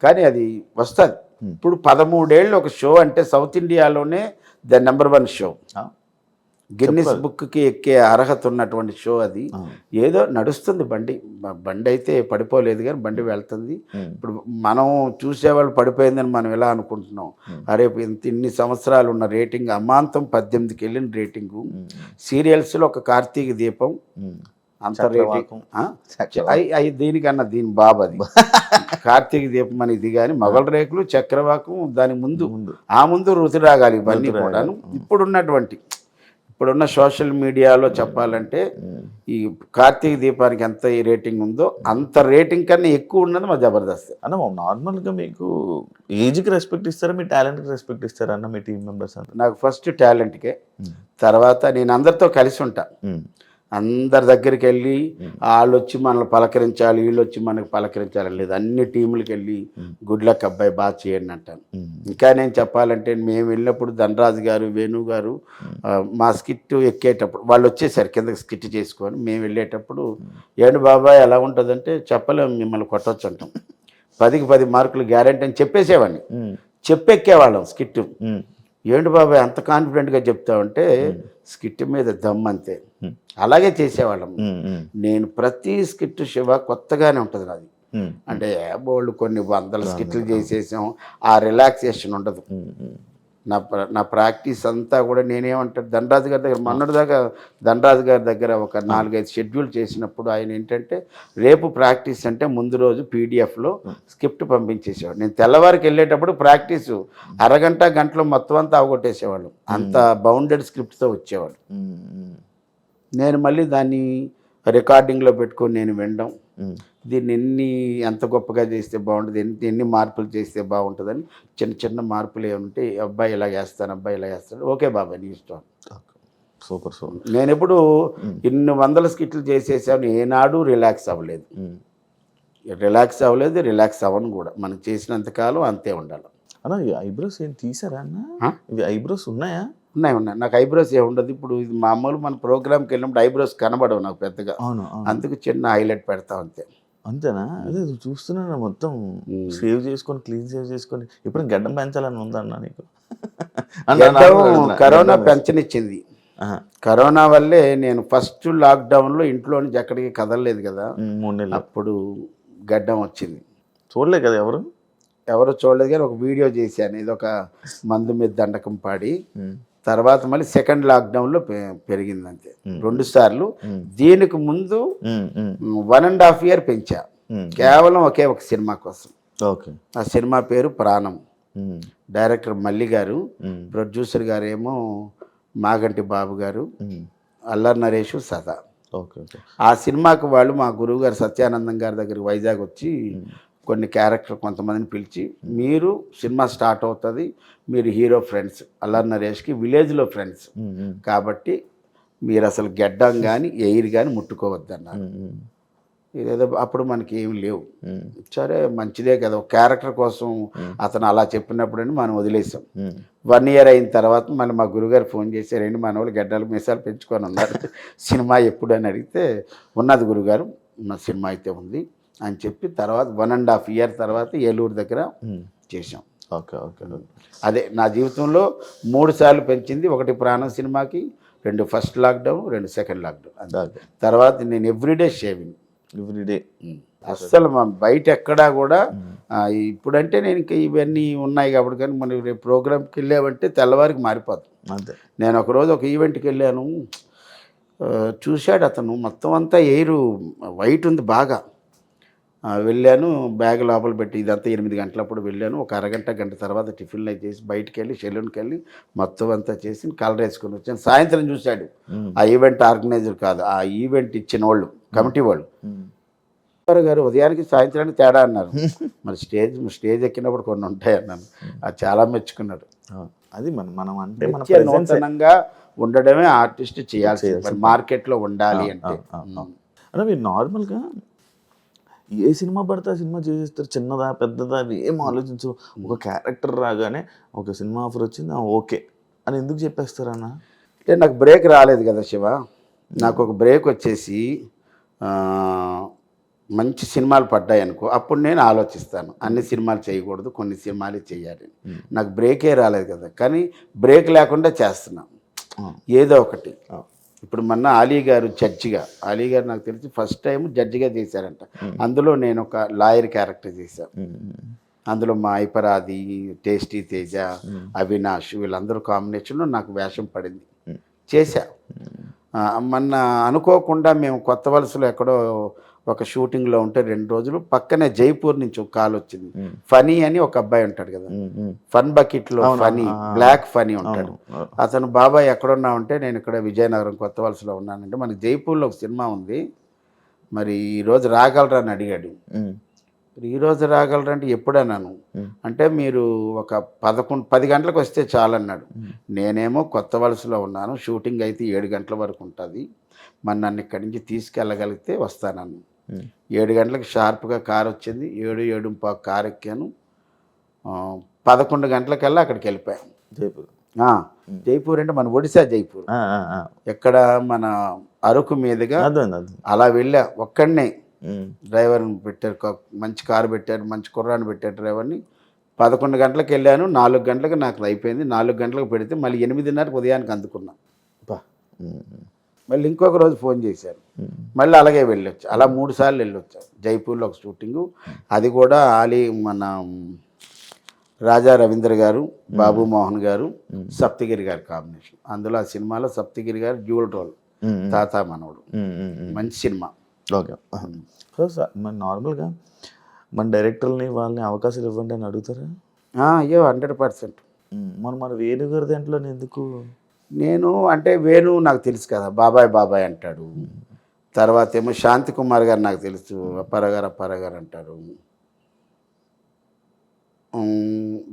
[SPEAKER 3] కానీ అది వస్తుంది. ఇప్పుడు 13 ఏళ్ళు ఒక షో అంటే సౌత్ ఇండియాలోనే ద నెంబర్ 1 షో, గిన్నిస్ బుక్కి ఎక్కే అర్హత ఉన్నటువంటి షో అది. ఏదో నడుస్తుంది బండి అయితే పడిపోలేదు కానీ బండి వెళ్తుంది. ఇప్పుడు మనం చూసేవాళ్ళు పడిపోయిందని మనం ఎలా అనుకుంటున్నాం, అరే ఇన్ని సంవత్సరాలు ఉన్న రేటింగ్ అమాంతం 18కి వెళ్ళిన రేటింగు. సీరియల్స్లో ఒక కార్తీక దీపం అంత రేటింగ్, దీనికన్నా దీని బాబు అది కార్తీక దీపం అని ఇది. కానీ మొగల రేకులు, చక్రవాకం, దాని ముందు ఆ ముందు రుతురాగాలి, ఇవన్నీ కూడాను. ఇప్పుడున్న సోషల్ మీడియాలో చెప్పాలంటే ఈ కార్తీక దీపానికి ఎంత రేటింగ్ ఉందో అంత రేటింగ్ కన్నా ఎక్కువ ఉన్నది మా జబర్దస్త్
[SPEAKER 2] అన్న. నార్మల్గా మీకు ఏజ్కి రెస్పెక్ట్ ఇస్తారా, మీ టాలెంట్కి రెస్పెక్ట్ ఇస్తారా అన్న మీ టీం మెంబర్స్ అంతా?
[SPEAKER 3] నాకు ఫస్ట్ టాలెంట్కే, తర్వాత నేను అందరితో కలిసి ఉంటా. అందరి దగ్గరికి వెళ్ళి వాళ్ళు వచ్చి మనల్ని పలకరించాలి, వీళ్ళు వచ్చి మనకు పలకరించాలి లేదు, అన్ని టీములకి వెళ్ళి గుడ్ లక్ అబ్బాయి బాగా చేయండి అంటాను. ఇంకా నేను చెప్పాలంటే మేము వెళ్ళినప్పుడు ధనరాజు గారు, వేణు గారు మా స్కిట్ ఎక్కేటప్పుడు వాళ్ళు వచ్చేసారు కిందకి స్కిట్ చేసుకొని. మేము వెళ్ళేటప్పుడు ఏంటి బాబాయ్ ఎలా ఉంటుందంటే చెప్పలేము, మిమ్మల్ని కొట్టవచ్చు అంటాం, 10కి 10 మార్కులు గ్యారెంటీ అని చెప్పేసేవాడిని. చెప్పెక్కేవాళ్ళం స్కిట్. ఏంటి బాబాయ్ అంత కాన్ఫిడెంట్గా చెప్తావంటే స్కిట్ మీద దమ్ అంతే. అలాగే చేసేవాళ్ళం. నేను ప్రతి స్కిట్ శివ కొత్తగానే ఉంటుంది నాది. అంటే వాళ్ళు కొన్ని 100 స్కిట్లు చేసేసాం, ఆ రిలాక్సేషన్ ఉండదు. నా ప్రాక్టీస్ అంతా కూడా నేనేమంటాను, ధనరాజు గారి దగ్గర మొన్నటిదాకా ధనరాజు గారి దగ్గర ఒక 4-5 షెడ్యూల్ చేసినప్పుడు ఆయన ఏంటంటే రేపు ప్రాక్టీస్ అంటే ముందు రోజు పీడిఎఫ్లో స్క్రిప్ట్ పంపించేసేవాడు. నేను తెల్లవారికి వెళ్ళేటప్పుడు ప్రాక్టీసు గంటలో మొత్తం అంతా అవగొట్టేసేవాళ్ళు. అంత బౌండెడ్ స్క్రిప్ట్తో వచ్చేవాడు. నేను మళ్ళీ దాన్ని రికార్డింగ్లో పెట్టుకొని నేను వినడం, దీన్ని ఎంత గొప్పగా చేస్తే బాగుంటుంది, ఎన్ని మార్పులు చేస్తే బాగుంటుందని చిన్న చిన్న మార్పులు ఏమంటే అబ్బాయి ఇలా వేస్తాను, అబ్బాయి ఇలా వేస్తాను, ఓకే బాబాయ్ నీ ఇష్టం.
[SPEAKER 2] Super super.
[SPEAKER 3] నేను ఎప్పుడు ఇన్ని వందల స్కిట్లు చేసేసాను, ఏనాడు రిలాక్స్ అవ్వలేదు. రిలాక్స్ అవ్వను కూడా. మనం చేసినంతకాలం అంతే ఉండాలి.
[SPEAKER 2] అన్న ఈ ఐబ్రోస్ ఏం తీసారా అన్న? ఇవి ఐబ్రోస్ ఉన్నాయా?
[SPEAKER 3] ఉన్నాయి. నాకు ఐబ్రోస్ ఏముండదు. ఇప్పుడు ఇది మామూలు మన ప్రోగ్రామ్కి వెళ్ళినప్పుడు ఐబ్రోస్ కనబడవు నాకు పెద్దగా.
[SPEAKER 2] అవును.
[SPEAKER 3] అందుకు చిన్న హైలైట్ పెడతా అంతే.
[SPEAKER 2] అంతేనా? అదే చూస్తున్నాను మొత్తం సేవ్ చేసుకొని క్లీన్ సేవ్ చేసుకొని. ఇప్పుడు గడ్డం పెంచాలని ఉందన్న నీకు?
[SPEAKER 3] కరోనా పెంచనిచ్చింది. కరోనా వల్లే నేను ఫస్ట్ లాక్డౌన్లో ఇంట్లో నుంచి ఎక్కడికి కదలలేదు కదా,
[SPEAKER 2] 3 నెలలు
[SPEAKER 3] అప్పుడు గడ్డం వచ్చింది.
[SPEAKER 2] చూడలే కదా ఎవరు
[SPEAKER 3] చూడలేదు, కానీ ఒక వీడియో చేశాను. ఇది ఒక మందు మీద దండకం పాడి. తర్వాత మళ్ళీ సెకండ్ లాక్డౌన్లో పెరిగింది అంతే. 2 సార్లు. దీనికి ముందు 1.5 year పెంచా, కేవలం ఒకే ఒక సినిమా కోసం.
[SPEAKER 2] ఓకే. ఆ
[SPEAKER 3] సినిమా పేరు ప్రాణం. డైరెక్టర్ మల్లి గారు, ప్రొడ్యూసర్ గారు ఏమో మాగంటి బాబు గారు, అల్లరి నరేష్, సదా.
[SPEAKER 2] Okay okay.
[SPEAKER 3] ఆ సినిమాకి వాళ్ళు మా గురువు గారు సత్యానందం గారి దగ్గరికి వైజాగ్ వచ్చి కొన్ని క్యారెక్టర్ కొంతమందిని పిలిచి, మీరు సినిమా స్టార్ట్ అవుతుంది, మీరు హీరో ఫ్రెండ్స్, అల్లరి నరేష్కి విలేజ్లో ఫ్రెండ్స్ కాబట్టి మీరు అసలు గెడ్డం కానీ ఎయిర్ కానీ ముట్టుకోవద్దన్నారు. ఇదేదో అప్పుడు మనకి ఏమి లేవు. సరే మంచిదే కదా, ఒక క్యారెక్టర్ కోసం అతను అలా చెప్పినప్పుడు మనం వదిలేసాం. 1 year అయిన తర్వాత మళ్ళీ మా గురుగారు ఫోన్ చేసి, రెండు మన వాళ్ళు గడ్డలు మీసాలు పెంచుకొని ఉన్నారు, సినిమా ఎప్పుడు అని అడిగితే, ఉన్నది గురుగారు, ఉన్న సినిమా అయితే ఉంది అని చెప్పి తర్వాత 1.5 year తర్వాత ఏలూరు దగ్గర చేసాం.
[SPEAKER 2] Okay okay.
[SPEAKER 3] అదే నా జీవితంలో 3 సార్లు పెంచింది. 1 ప్రాణం సినిమాకి, 2 ఫస్ట్ లాక్డౌన్, 2 సెకండ్ లాక్డౌన్. తర్వాత నేను ఎవ్రీడే షేవింగ్,
[SPEAKER 2] ఎవ్రీడే.
[SPEAKER 3] అస్సలు బయట ఎక్కడా కూడా. ఇప్పుడంటే నేను ఇంకా ఇవన్నీ ఉన్నాయి కాబట్టి, కానీ మనం రేపు ప్రోగ్రామ్కి వెళ్ళామంటే తెల్లవారికి మారిపోతుంది.
[SPEAKER 2] అంతే.
[SPEAKER 3] నేను ఒకరోజు ఒక ఈవెంట్కి వెళ్ళాను, చూశాడు అతను మొత్తం అంతా ఎయిర్ వైట్ ఉంది బాగా. వెళ్ళాను, బ్యాగ్ లోపల పెట్టి, ఇదంతా 8 గంటలప్పుడు వెళ్ళాను. ఒక అరగంట గంట తర్వాత టిఫిన్లు అవి చేసి బయటికి వెళ్ళి సెలూన్కి వెళ్ళి మొత్తం అంతా చేసి కలర్ వేసుకొని వచ్చాను. సాయంత్రం చూశాడు, ఆ ఈవెంట్ ఆర్గనైజర్ కాదు, ఆ ఈవెంట్ ఇచ్చిన వాళ్ళు, కమిటీ వాళ్ళు, గారు ఉదయానికి సాయంత్రానికి తేడా అన్నారు. మరి స్టేజ్ ఎక్కినప్పుడు కొన్ని ఉంటాయి అన్నాను. అది చాలా మెచ్చుకున్నాడు.
[SPEAKER 2] అది మనం అంటే
[SPEAKER 3] నూతనంగా ఉండడమే ఆర్టిస్ట్ చేయాల్సింది, మార్కెట్లో ఉండాలి అంటే.
[SPEAKER 2] అంటే మీరు నార్మల్గా ఏ సినిమా పడితే ఆ సినిమా చేసేస్తారు, చిన్నదా పెద్దదా అవి ఏం ఆలోచించు. ఒక క్యారెక్టర్ రాగానే ఒక సినిమా ఆఫర్ వచ్చింది, ఓకే అని ఎందుకు చెప్పేస్తారన్న?
[SPEAKER 3] అంటే నాకు బ్రేక్ రాలేదు కదా శివ. నాకు ఒక బ్రేక్ వచ్చేసి మంచి సినిమాలు పడ్డాయి అనుకో, అప్పుడు నేను ఆలోచిస్తాను అన్ని సినిమాలు చేయకూడదు, కొన్ని సినిమాలే చేయాలి. నాకు బ్రేకే రాలేదు కదా, కానీ బ్రేక్ లేకుండా చేస్తున్నాను ఏదో ఒకటి. ఇప్పుడు మొన్న అలీ గారు జడ్జిగా, అలీ గారు నాకు తెలిసి ఫస్ట్ టైం జడ్జిగా చేశారంట. అందులో నేను ఒక లాయర్ క్యారెక్టర్ చేశాను. అందులో మా ఐపరాది, టేస్టీ తేజ, అవినాష్ వీళ్ళందరూ కాంబినేషన్లో నాకు వేషం పడింది, చేశా. మొన్న అనుకోకుండా మేము కొత్త వలసలో ఎక్కడో ఒక షూటింగ్లో ఉంటే 2 రోజులు పక్కనే జైపూర్ నుంచి ఒక కాల్ వచ్చింది. ఫనీ అని ఒక అబ్బాయి ఉంటాడు కదా, ఫన్ బకెట్లో ఫనీ, బ్లాక్ ఫనీ ఉంటాడు. అతను బాబాయ్ ఎక్కడున్నా ఉంటే, నేను ఇక్కడ విజయనగరం కొత్త వలసలో ఉన్నానంటే, మనకి జైపూర్లో ఒక సినిమా ఉంది, మరి ఈరోజు రాగలరా అని అడిగాడు. ఈరోజు రాగలరంటే ఎప్పుడన్నాను అంటే, మీరు ఒక 10 గంటలకు వస్తే చాలన్నాడు. నేనేమో కొత్త వలసలో ఉన్నాను, షూటింగ్ అయితే 7 గంటల వరకు ఉంటుంది, మరి నన్ను ఇక్కడి నుంచి తీసుకెళ్ళగలిగితే వస్తానన్ను. 7 గంటలకు షార్ప్గా కారు వచ్చింది, 7-7:15 కారు ఎక్కాను. 11 గంటలకల్లా అక్కడికి వెళ్ళిపోయాను.
[SPEAKER 2] జైపూర్.
[SPEAKER 3] జైపూర్ అంటే మన ఒడిశా జైపూర్, ఎక్కడ మన అరకు మీదుగా అలా వెళ్ళా. ఒక్కడనే డ్రైవర్ని పెట్టారు, మంచి కారు పెట్టారు, మంచి కుర్రాన్ని పెట్టారు డ్రైవర్ని. 11 గంటలకు వెళ్ళాను, 4 గంటలకు నాకు అయిపోయింది. 4 గంటలకు పెడితే మళ్ళీ 8:30 ఉదయానికి అందుకున్నా. మళ్ళీ ఇంకొక రోజు ఫోన్ చేశారు, మళ్ళీ అలాగే వెళ్ళొచ్చు. అలా 3 సార్లు వెళ్ళొచ్చా. జైపూర్లో ఒక షూటింగు, అది కూడా మన రాజా రవీంద్ర గారు, బాబు మోహన్ గారు, సప్తగిరి గారి కాంబినేషన్. అందులో ఆ సినిమాలో సప్తగిరి గారు డ్యూల్ రోల్, తాత మనవడు, మంచి సినిమా.
[SPEAKER 2] ఓకే. సో సార్ మన నార్మల్గా మన డైరెక్టర్ని వాళ్ళని అవకాశాలు ఇవ్వండి అని అడుగుతారా?
[SPEAKER 3] అయ్యో 100%.
[SPEAKER 2] మన వేణు గారి దాంట్లో ఎందుకు?
[SPEAKER 3] నేను అంటే వేణు నాకు తెలుసు కదా, బాబాయ్ అంటాడు. తర్వాత ఏమో శాంతి కుమార్ గారు నాకు తెలుసు, అప్పారాగారు అంటారు.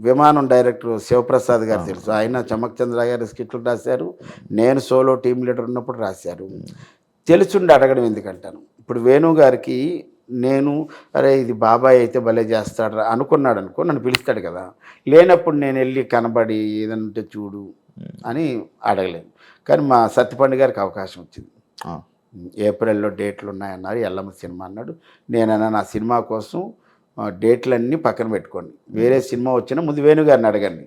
[SPEAKER 3] విమానం డైరెక్టర్ శివప్రసాద్ గారు తెలుసు, ఆయన చమక్ చంద్ర గారి స్కిట్లు రాశారు, నేను సోలో టీమ్ లీడర్ ఉన్నప్పుడు రాశారు. తెలుసుండి అడగడం ఎందుకంటాను. ఇప్పుడు వేణు గారికి నేను అరే ఇది బాబాయ్ అయితే భలే చేస్తాడు అనుకున్నాడు అనుకో, నన్ను పిలుస్తాడు కదా, లేనప్పుడు నేను వెళ్ళి కనబడి ఏదంటే చూడు అని అడగలేను. కానీ మా సత్యపండు గారికి అవకాశం వచ్చింది. ఏప్రిల్లో డేట్లు ఉన్నాయన్నారు, ఎల్లమ్మ సినిమా అన్నాడు. నేనన్నా నా సినిమా కోసం డేట్లన్నీ పక్కన పెట్టుకోండి, వేరే సినిమా వచ్చినా ముందు వేణుగారిని అడగండి,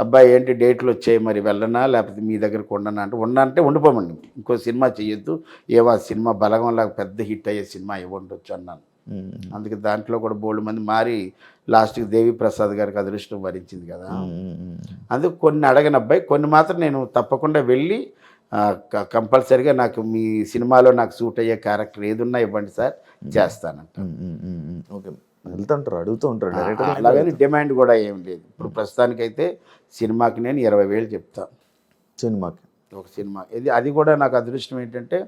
[SPEAKER 3] అబ్బాయి ఏంటి డేట్లు వచ్చాయి మరి వెళ్ళనా లేకపోతే మీ దగ్గరకు ఉండనా అంటే ఉండంటే ఉండిపోమండి, ఇంకో సినిమా చేయొద్దు, ఏవో సినిమా బలగంలాగా పెద్ద హిట్ అయ్యే సినిమా ఇవ్వండొచ్చు అన్నాను. అందుకే దాంట్లో కూడా బోల్డ్ మంది మారి లాస్ట్కి దేవి ప్రసాద్ గారికి అదృష్టం వరించింది కదా. అందుకు కొన్ని అడగని అబ్బాయి, కొన్ని మాత్రం నేను తప్పకుండా వెళ్ళి కంపల్సరీగా నాకు మీ సినిమాలో నాకు సూట్ అయ్యే క్యారెక్టర్ ఏదున్నా ఇవ్వండి సార్ చేస్తానంట.
[SPEAKER 2] ఓకే, వెళ్తుంటారు, అడుగుతూ ఉంటారు డైరెక్ట్.
[SPEAKER 3] అలాగని డిమాండ్ కూడా ఏం లేదు. ఇప్పుడు ప్రస్తుతానికైతే సినిమాకి నేను 20,000 చెప్తాను
[SPEAKER 2] సినిమాకి,
[SPEAKER 3] ఒక సినిమా. అది కూడా నాకు అదృష్టం ఏంటంటే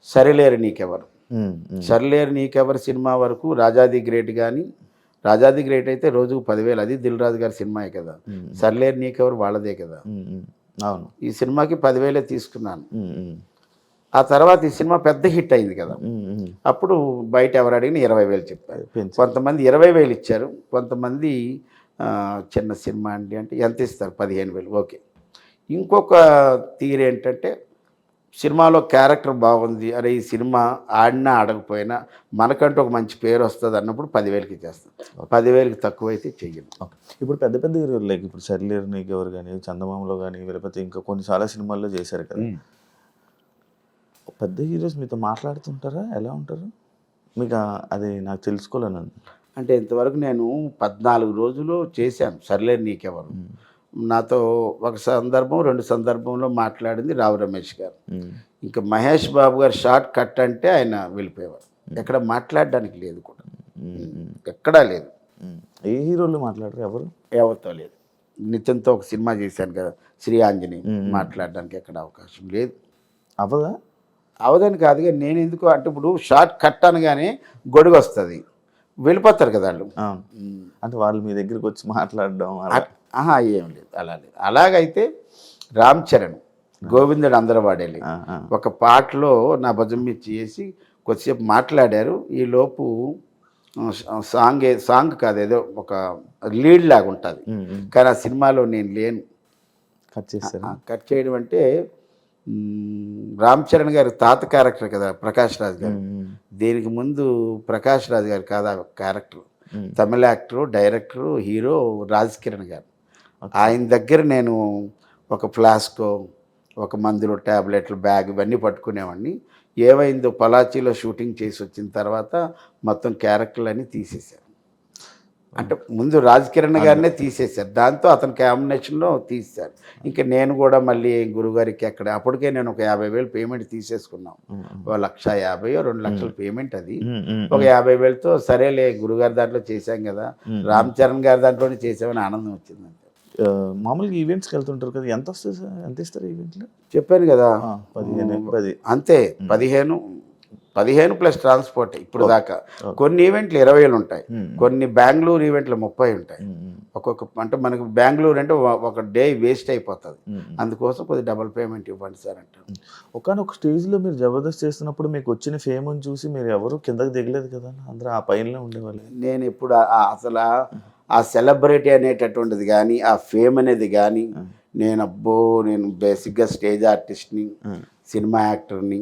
[SPEAKER 3] సరిలేరు నీకెవరు, సరిలేరు నీకెవరు సినిమా వరకు రాజాది గ్రేట్ కానీ, రాజాది గ్రేట్ అయితే రోజుకు 10,000, అది దిల్ రాజు గారి సినిమాయే కదా. సరిలేరు నీకెవరు వాళ్ళదే కదా.
[SPEAKER 2] అవును,
[SPEAKER 3] ఈ సినిమాకి 10,000 తీసుకున్నాను. ఆ తర్వాత ఈ సినిమా పెద్ద హిట్ అయింది కదా, అప్పుడు బయట ఎవరు అడిగినా 20,000 చెప్పారు. కొంతమంది 20,000 ఇచ్చారు, కొంతమంది చిన్న సినిమా అండి అంటే ఎంత ఇస్తారు 15,000. ఓకే. ఇంకొక తీరు ఏంటంటే సినిమాలో క్యారెక్టర్ బాగుంది, అరే ఈ సినిమా ఆడినా ఆడకపోయినా మనకంటూ ఒక మంచి పేరు వస్తుంది అన్నప్పుడు 10,000కి చేస్తాం. 10,000కి తక్కువైతే చెయ్యను.
[SPEAKER 2] ఇప్పుడు పెద్ద పెద్ద హీరోలు లైక్ ఇప్పుడు సరిలేరు నీకెవరు కానీ, చందమామలో కానీ, లేకపోతే ఇంకా కొన్ని చాలా సినిమాల్లో చేశారు కదా. పెద్ద హీరోస్ మీతో మాట్లాడుతుంటారా, ఎలా ఉంటారు మీకు? అది నాకు తెలుసుకోలేను.
[SPEAKER 3] అంటే ఇంతవరకు నేను 14 రోజులు చేశాను సర్లేరు నీకెవరు. నాతో ఒక సందర్భం 2 సందర్భంలో మాట్లాడింది రావు రమేష్ గారు. ఇంకా మహేష్ బాబు గారు షార్ట్ కట్ అంటే ఆయన వెళ్ళిపోయేవారు, ఎక్కడ మాట్లాడడానికి లేదు కూడా, ఎక్కడా లేదు.
[SPEAKER 2] ఏ హీరోలు మాట్లాడరు,
[SPEAKER 3] ఎవరితో లేదు. నితిన్తో ఒక సినిమా చేశాను కదా శ్రీ ఆంజనేయ, మాట్లాడడానికి ఎక్కడ అవకాశం లేదు. అవదని కాదు కానీ నేను ఎందుకు అంటే ఇప్పుడు షార్ట్ కట్ అనగానే గొడుగు వస్తుంది, వెళ్ళిపోతారు కదా వాళ్ళు.
[SPEAKER 2] అంటే వాళ్ళు మీ దగ్గరికి వచ్చి మాట్లాడడం
[SPEAKER 3] ఏం లేదు, అలా లేదు. అలాగైతే రామ్ చరణ్ గోవిందుడు అందరూ వాడేది ఒక పాటలో నా భుజం మీద చేసి కొద్దిసేపు మాట్లాడారు. ఈ లోపు సాంగ్ కాదు, ఏదో ఒక లీడ్ లాగా ఉంటుంది, కానీ ఆ సినిమాలో నేను లేను. కట్ చేయడం అంటే రామ్ చరణ్ గారి తాత క్యారెక్టర్ కదా ప్రకాష్ రాజ్ గారు. దీనికి ముందు ప్రకాష్ రాజ్ గారు కాదు ఆ character, Tamil actor, director, hero Raj Kiran గారు. ఆయన దగ్గర నేను ఒక ఫ్లాస్కో, ఒక మందులు, ట్యాబ్లెట్లు, బ్యాగ్ ఇవన్నీ పట్టుకునేవాడిని. ఏమైందో పలాచీలో షూటింగ్ చేసి వచ్చిన తర్వాత మొత్తం క్యారెక్టర్లన్నీ తీసేశారు. అంటే ముందు రాజ్ కిరణ్ గారినే తీసేశారు, దాంతో అతని కాంబినేషన్లో తీసేశారు. ఇంకా నేను కూడా మళ్ళీ గురుగారికి ఎక్కడ, అప్పటికే నేను ఒక 50,000 పేమెంట్ తీసేసుకున్నాం. 1,50,000 2 లక్షల పేమెంట్, అది ఒక 50,000తో సరేలే గురుగారి దాంట్లో చేశాం కదా, రామ్ చరణ్ గారి దాంట్లోనే చేసామని ఆనందం వచ్చింది.
[SPEAKER 2] మామూలుగా ఈవెంట్స్కి వెళ్తుంటారు కదా, ఎంత వస్తుంది సార్, ఎంత ఇస్తారు ఈవెంట్లో?
[SPEAKER 3] చెప్పాను కదా
[SPEAKER 2] 15
[SPEAKER 3] అంతే, 15 ప్లస్ ట్రాన్స్పోర్ట్ ఇప్పుడు దాకా. కొన్ని ఈవెంట్లు 20,000 ఉంటాయి, కొన్ని బెంగళూరు ఈవెంట్లు 30 ఉంటాయి. ఒక్కొక్క అంటే మనకు బెంగళూరు అంటే ఒక డే వేస్ట్ అయిపోతుంది, అందుకోసం కొద్దిగా డబుల్ పేమెంట్ ఇవ్వండి సార్ అంటారు.
[SPEAKER 2] ఒకనొక స్టేజ్లో మీరు జబర్దస్త్ చేస్తున్నప్పుడు మీకు వచ్చిన ఫేమ్ని చూసి మీరు ఎవరు కిందకి దిగలేదు కదా, అందరూ ఆ పైనలో ఉండేవాళ్ళు.
[SPEAKER 3] నేను ఎప్పుడు అసలు ఆ సెలబ్రిటీ అనేటటువంటిది కానీ, ఆ ఫేమ్ అనేది కానీ, నేను బేసిక్గా స్టేజ్ ఆర్టిస్ట్ని, సినిమా యాక్టర్ని,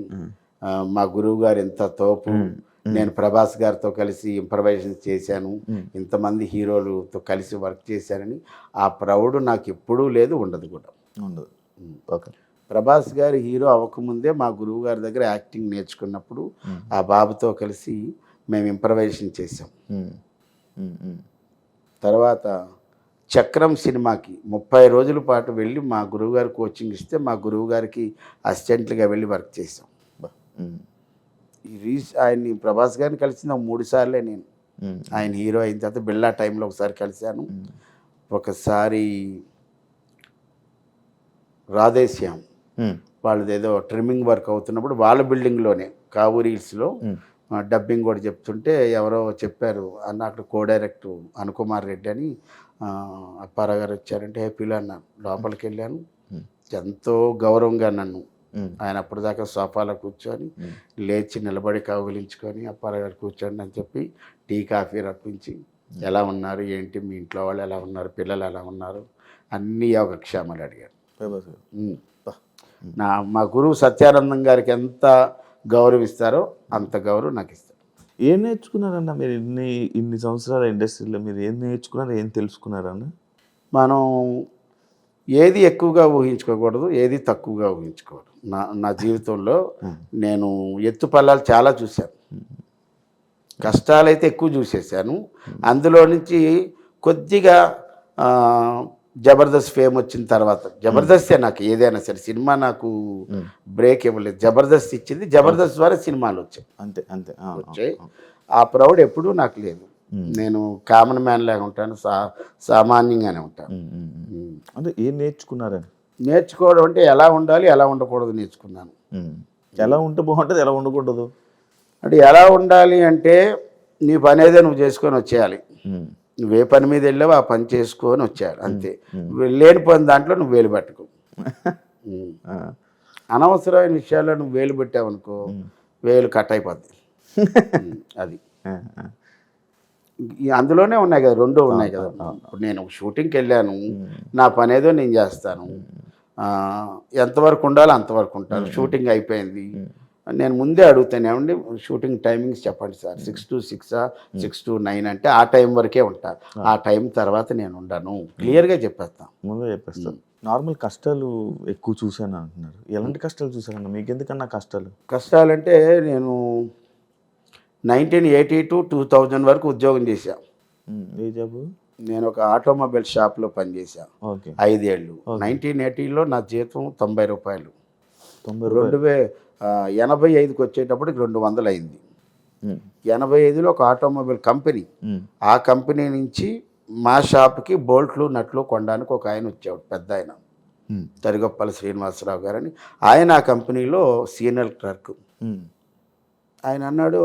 [SPEAKER 3] మా గురువు గారు ఎంత తోపు, నేను ప్రభాస్ గారితో కలిసి ఇంప్రవైజేషన్ చేశాను, ఇంతమంది హీరోలతో కలిసి వర్క్ చేశానని ఆ ప్రౌడ్ నాకు ఎప్పుడూ లేదు, ఉండదు కూడా.
[SPEAKER 2] ఓకే.
[SPEAKER 3] ప్రభాస్ గారు హీరో అవ్వకముందే మా గురువు గారి దగ్గర యాక్టింగ్ నేర్చుకున్నప్పుడు ఆ బాబుతో కలిసి మేము ఇంప్రవైజేషన్ చేసాం. తర్వాత చక్రం సినిమాకి 30 రోజుల పాటు వెళ్ళి మా గురువుగారు కోచింగ్ ఇస్తే మా గురువుగారికి అసిస్టెంట్లుగా వెళ్ళి వర్క్ చేసాం. ఆయన్ని ప్రభాస్ గారిని కలిసింది 3 సార్లే నేను. ఆయన హీరో అయిన తర్వాత బిళ్ళా టైంలో ఒకసారి కలిశాను, ఒకసారి రాధేశ్యామ్ వాళ్ళది ఏదో ట్రిమ్మింగ్ వర్క్ అవుతున్నప్పుడు వాళ్ళ బిల్డింగ్లోనే కావూరి హిల్స్లో డబ్బింగ్ కూడా చెప్తుంటే ఎవరో చెప్పారు అన్న, అక్కడ కో డైరెక్టర్ అనుకుమార్ రెడ్డి అని, అప్పారావు గారు వచ్చారంటే హ్యాపీలో అన్నాను. లోపలికి వెళ్ళాను. ఎంతో గౌరవంగా నన్ను ఆయన అప్పటిదాకా సోఫాలో కూర్చొని లేచి నిలబడి కౌగిలించుకొని అప్పారావు గారు కూర్చోండి అని చెప్పి టీ కాఫీ రప్పించి ఎలా ఉన్నారు ఏంటి మీ ఇంట్లో వాళ్ళు ఎలా ఉన్నారు పిల్లలు ఎలా ఉన్నారు అన్ని యోగక్షేమాలు అడిగారు. మా గురువు సత్యానందం గారికి ఎంత గౌరవిస్తారో అంత గౌరవం నాకు ఇస్తారు.
[SPEAKER 2] ఏం నేర్చుకున్నారన్న మీరు ఇన్ని సంవత్సరాల ఇండస్ట్రీలో మీరు ఏం నేర్చుకున్నారు, ఏం తెలుసుకున్నారన్న?
[SPEAKER 3] మనం ఏది ఎక్కువగా ఊహించుకోకూడదు, ఏది తక్కువగా ఊహించుకోకూడదు. నా జీవితంలో నేను ఎత్తుపల్లాలు చాలా చూశాను, కష్టాలైతే ఎక్కువ చూసేసాను. అందులో నుంచి కొద్దిగా జబర్దస్త్ ఫేమ్ వచ్చిన తర్వాత, జబర్దస్తే నాకు ఏదైనా సరే సినిమా నాకు బ్రేక్ ఇవ్వలేదు, జబర్దస్త్ ఇచ్చింది, జబర్దస్త్ ద్వారా సినిమాలు వచ్చాయి.
[SPEAKER 2] అంతే అంతే
[SPEAKER 3] వచ్చాయి. ఆ ప్రౌడ్ ఎప్పుడూ నాకు లేదు. నేను కామన్ మ్యాన్ లాగా ఉంటాను, సామాన్యంగానే ఉంటాను.
[SPEAKER 2] అంటే ఏం నేర్చుకున్నారని?
[SPEAKER 3] నేర్చుకోవడం అంటే ఎలా ఉండాలి ఎలా ఉండకూడదు నేర్చుకున్నాను.
[SPEAKER 2] ఎలా ఉంటే బాగుంటుంది, ఎలా ఉండకూడదు
[SPEAKER 3] అంటే ఎలా ఉండాలి అంటే నీ పని ఏదో నువ్వు చేసుకొని వచ్చేయాలి. నువ్వే పని మీద వెళ్ళావు ఆ పని చేసుకొని వచ్చేయాలి అంతే. లేని పని దాంట్లో నువ్వు వేలు పెట్టుకో. అనవసరమైన విషయాల్లో నువ్వు వేలు పెట్టావనుకో వేలు కట్ అయిపోద్ది. అది అందులోనే ఉన్నాయి కదా, రెండూ ఉన్నాయి కదా. ఇప్పుడు నేను షూటింగ్కి వెళ్ళాను, నా పని ఏదో నేను చేస్తాను, ఎంతవరకు ఉండాలో అంతవరకు ఉంటాను. షూటింగ్ అయిపోయింది, నేను ముందే అడుగుతాను ఏమండి షూటింగ్ టైమింగ్స్ చెప్పండి సార్, 6 to 6 6 to 9 అంటే ఆ టైం వరకే ఉంటాను, ఆ టైం తర్వాత నేను ఉండను, క్లియర్గా చెప్పేస్తాను.
[SPEAKER 2] ముందే చెప్పేస్తాను. నార్మల్ కష్టాలు ఎక్కువ చూశాను అంటున్నారు, ఎలాంటి కష్టాలు చూసారన్న మీకు? ఎందుకన్నా
[SPEAKER 3] కష్టాలంటే నేను 1980 to 2000 వరకు ఉద్యోగం చేశాను.
[SPEAKER 2] ఏ జాబు?
[SPEAKER 3] నేను ఒక ఆటోమొబైల్ షాప్లో పనిచేశాను 5 ఏళ్ళు. 1980లో నా జీతం 90 రూపాయలు. 85కి వచ్చేటప్పటికి 200 అయింది. 85లో ఒక ఆటోమొబైల్ కంపెనీ, ఆ కంపెనీ నుంచి మా షాప్కి బోల్ట్లు నట్లు కొనడానికి ఒక ఆయన వచ్చాడు, పెద్ద ఆయన, తరిగొప్పల శ్రీనివాసరావు గారని. ఆయన ఆ కంపెనీలో సీనియర్ క్లర్క్. ఆయన అన్నాడు